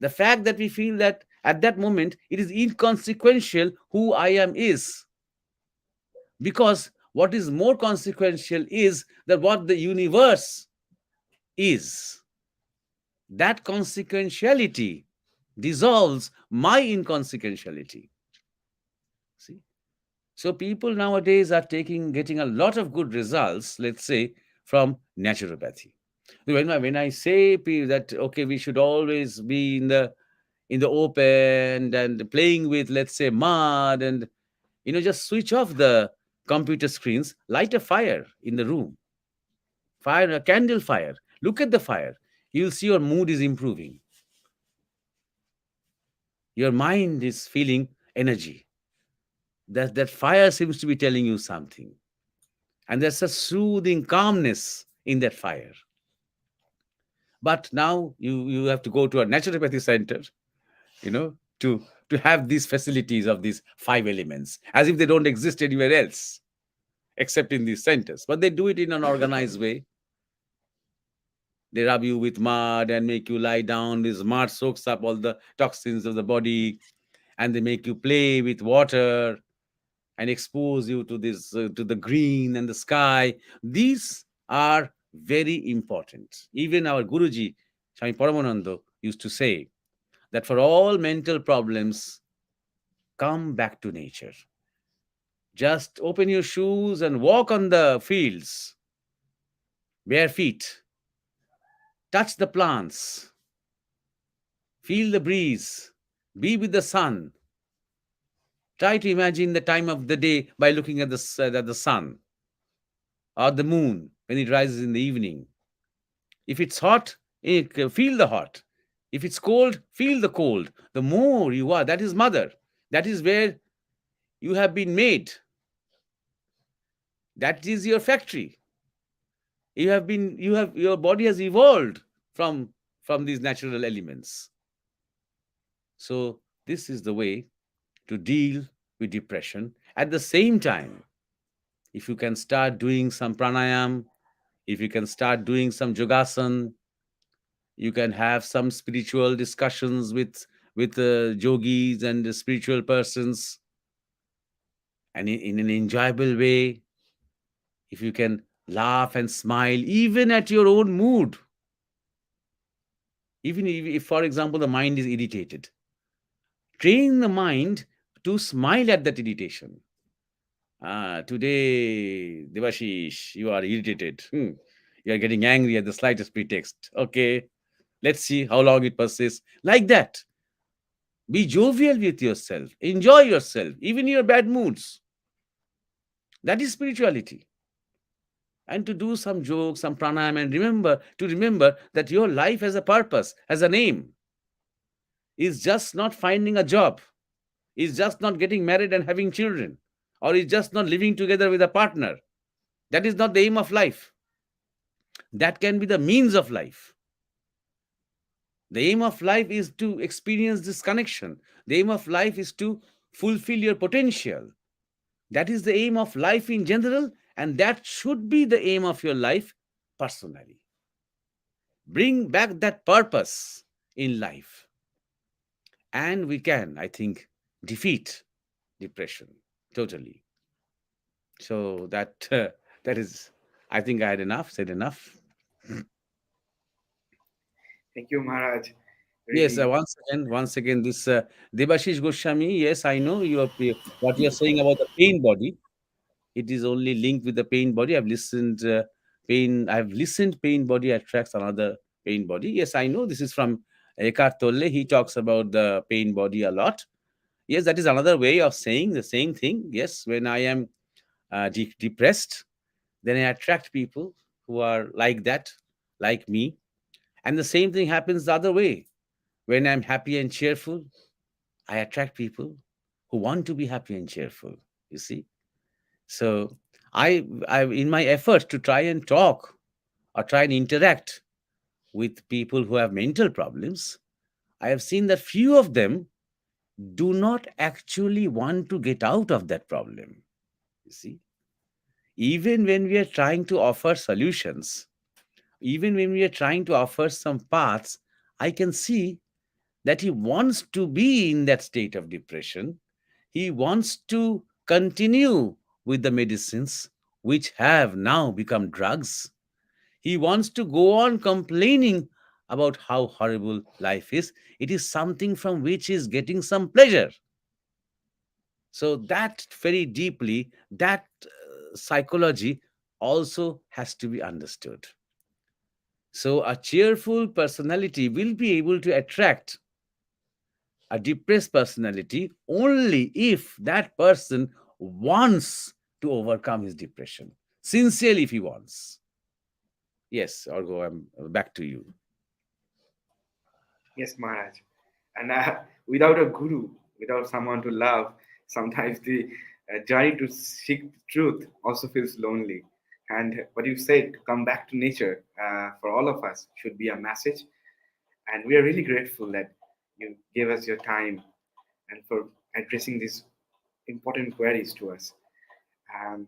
The fact that we feel that at that moment it is inconsequential who I am is, because what is more consequential is that what the universe is. That consequentiality dissolves my inconsequentiality. See? So people nowadays are getting a lot of good results, let's say, from naturopathy. When I say that okay, we should always be in the open and playing with, let's say, mud, and just switch off the computer screens, light a fire in the room, fire a candle fire, look at the fire, you'll see your mood is improving, your mind is feeling energy, that fire seems to be telling you something, and there's a soothing calmness in that fire. But now you have to go to a naturopathy center, you know to have these facilities of these five elements, as if they don't exist anywhere else except in these centers. But they do it in an organized way. They rub you with mud and make you lie down. This mud soaks up all the toxins of the body, and they make you play with water and expose you to this to the green and the sky. These are very important. Even our Guruji, Swami Paramananda, used to say that for all mental problems, come back to nature. Just open your shoes and walk on the fields, bare feet. Touch the plants, feel the breeze, be with the sun. Try to imagine the time of the day by looking at the sun or the moon when it rises in the evening. If it's hot, Feel the hot. If it's cold, feel the cold. The more you are, that is mother. That is where you have been made. That is your factory. Your body has evolved from these natural elements. So this is the way to deal with depression. At the same time, if you can start doing some pranayam, if you can start doing some yogasan, you can have some spiritual discussions with yogis and the spiritual persons, and in an enjoyable way. If you can laugh and smile even at your own mood, even if for example the mind is irritated, train the mind to smile at that irritation. Today, Debashish, you are irritated. You are getting angry at the slightest pretext. Okay, let's see how long it persists. Like that. Be jovial with yourself. Enjoy yourself, even your bad moods. That is spirituality. And to do some jokes, some pranayam, and remember that your life has a purpose, has an aim. Is just not finding a job, is just not getting married and having children, or is just not living together with a partner. That is not the aim of life. That can be the means of life. The aim of life is to experience this connection. The aim of life is to fulfill your potential. That is the aim of life in general, and that should be the aim of your life personally. Bring back that purpose in life, and we can, I think, defeat depression totally. So that is, I think I had enough, said enough. Thank you, Maharaj. Yes, Really, once again, this Debashish Goswami. Yes, I know what you are saying about the pain body. It is only linked with the pain body. I've listened pain. I've listened pain body attracts another pain body. Yes, I know this is from Eckhart Tolle. He talks about the pain body a lot. Yes, that is another way of saying the same thing. Yes, when I am depressed, then I attract people who are like that, like me. And the same thing happens the other way. When I'm happy and cheerful, I attract people who want to be happy and cheerful. You see? So I in my efforts to try and talk or try and interact with people who have mental problems, I have seen that few of them do not actually want to get out of that problem. You see? Even when we are trying to offer solutions, even when we are trying to offer some paths, I can see that he wants to be in that state of depression. He wants to continue with the medicines which have now become drugs. He wants to go on complaining about how horrible life is. It is something from which he is getting some pleasure. So, that very deeply, that psychology also has to be understood. So, a cheerful personality will be able to attract a depressed personality only if that person wants to overcome his depression. Sincerely, if he wants. Yes, Argo, I'm back to you. yes, Maharaj. And without a guru, without someone to love, sometimes the journey to seek truth also feels lonely. And what you said, to come back to nature, for all of us, should be a message. And we are really grateful that you gave us your time and for addressing these important queries to us. Um,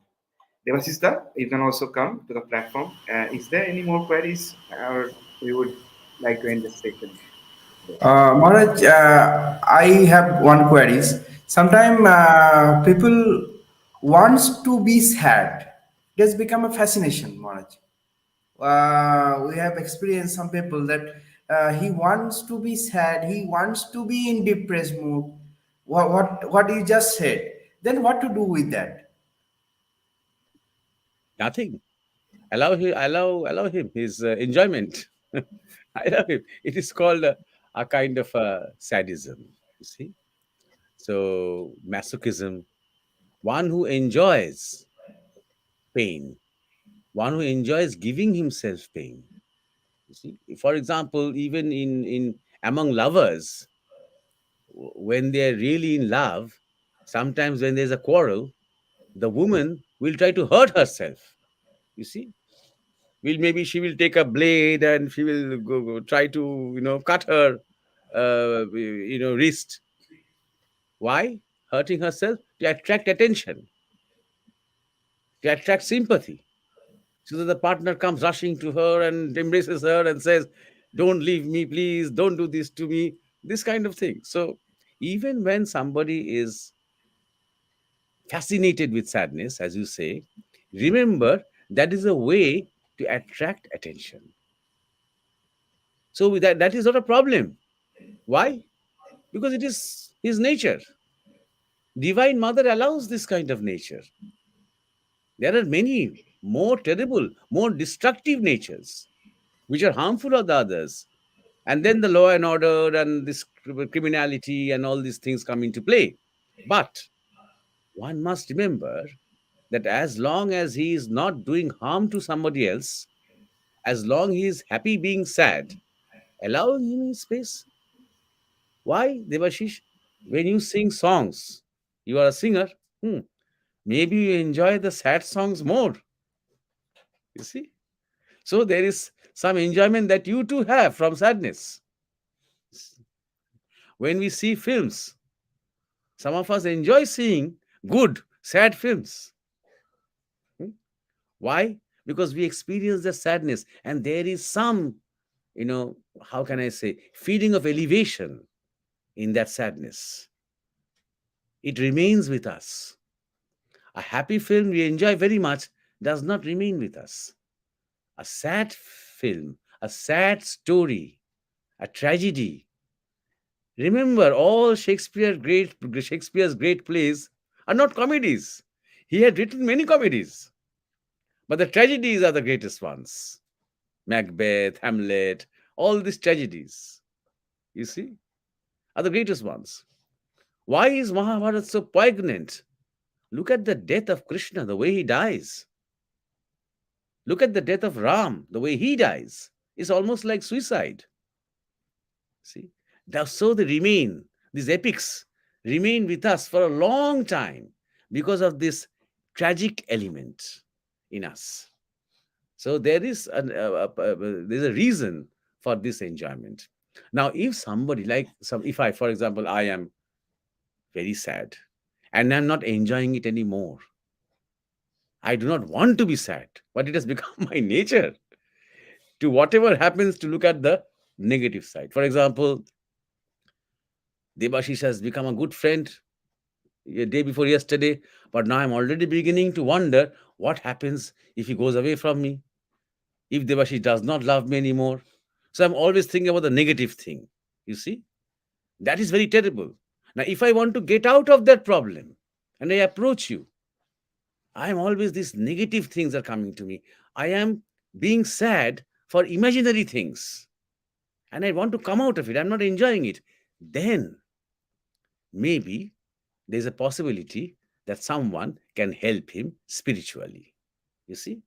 Devasista, you can also come to the platform. Is there any more queries, or we would like to end this session today? Maharaj, I have one queries. Sometimes people wants to be sad. It has become a fascination, Maharaj. We have experienced some people that he wants to be sad. He wants to be in depressed mood. What you just said. Then what to do with that? Nothing. Allow him his enjoyment. Allow him. It is called a kind of sadism. You see. So masochism. One who enjoys pain. One who enjoys giving himself pain. You see, for example, even in among lovers, when they're really in love, sometimes when there's a quarrel, the woman will try to hurt herself. You see, will maybe she will take a blade and she will try to cut her wrist. Why? Hurting herself to attract attention, to attract sympathy, so that the partner comes rushing to her and embraces her and says, "Don't leave me, please, don't do this to me," this kind of thing. So even when somebody is fascinated with sadness, as you say, remember that is a way to attract attention. So that is not a problem. Why? Because it is his nature. Divine Mother allows this kind of nature. There are many more terrible, more destructive natures which are harmful to the others. And then the law and order and this criminality and all these things come into play. But one must remember that as long as he is not doing harm to somebody else, as long he is happy being sad, allow him his space. Why, Devashish? When you sing songs, you are a singer. Hmm, maybe you enjoy the sad songs more. You see? So there is some enjoyment that you too have from sadness. When we see films, some of us enjoy seeing good, sad films. Hmm? Why? Because we experience the sadness and there is some, how can I say, feeling of elevation in that sadness. It remains with us. A happy film we enjoy very much does not remain with us. A sad film, a sad story, a tragedy. Remember, all Shakespeare's great plays are not comedies. He had written many comedies, but the tragedies are the greatest ones. Macbeth, Hamlet, all these tragedies, you see, are the greatest ones. Why is Mahabharata so poignant? Look at the death of Krishna, the way he dies. Look at the death of Ram, the way he dies. It's almost like suicide. See? So they remain, these epics remain with us for a long time because of this tragic element in us. So there's a reason for this enjoyment. Now, if somebody if I, for example, I am very sad and I'm not enjoying it anymore, I do not want to be sad, but it has become my nature to whatever happens to look at the negative side. For example, Debashish has become a good friend a day before yesterday, but now I'm already beginning to wonder what happens if he goes away from me, if Debashish does not love me anymore. So I'm always thinking about the negative thing. You see, that is very terrible. Now, if I want to get out of that problem and I approach you, I am always these negative things are coming to me. I am being sad for imaginary things and I want to come out of it. I'm not enjoying it. Then maybe there's a possibility that someone can help him spiritually. You see?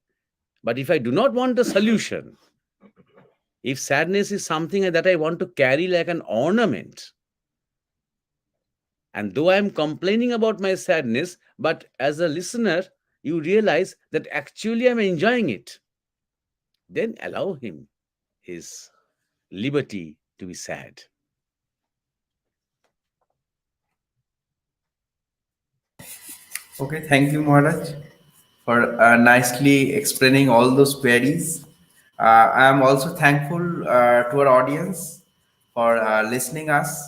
But if I do not want a solution, if sadness is something that I want to carry like an ornament, and though I am complaining about my sadness, but as a listener, you realize that actually I'm enjoying it, then allow him his liberty to be sad. Okay, thank you, Maharaj, for nicely explaining all those queries. I am also thankful to our audience for listening us,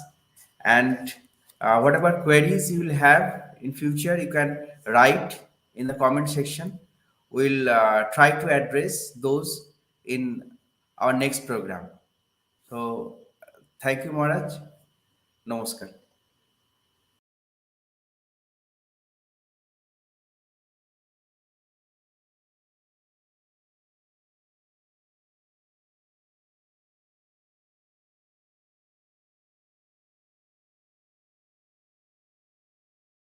and whatever queries you will have in future, you can write in the comment section. We'll try to address those in our next program. So, thank you, Maharaj. Namaskar.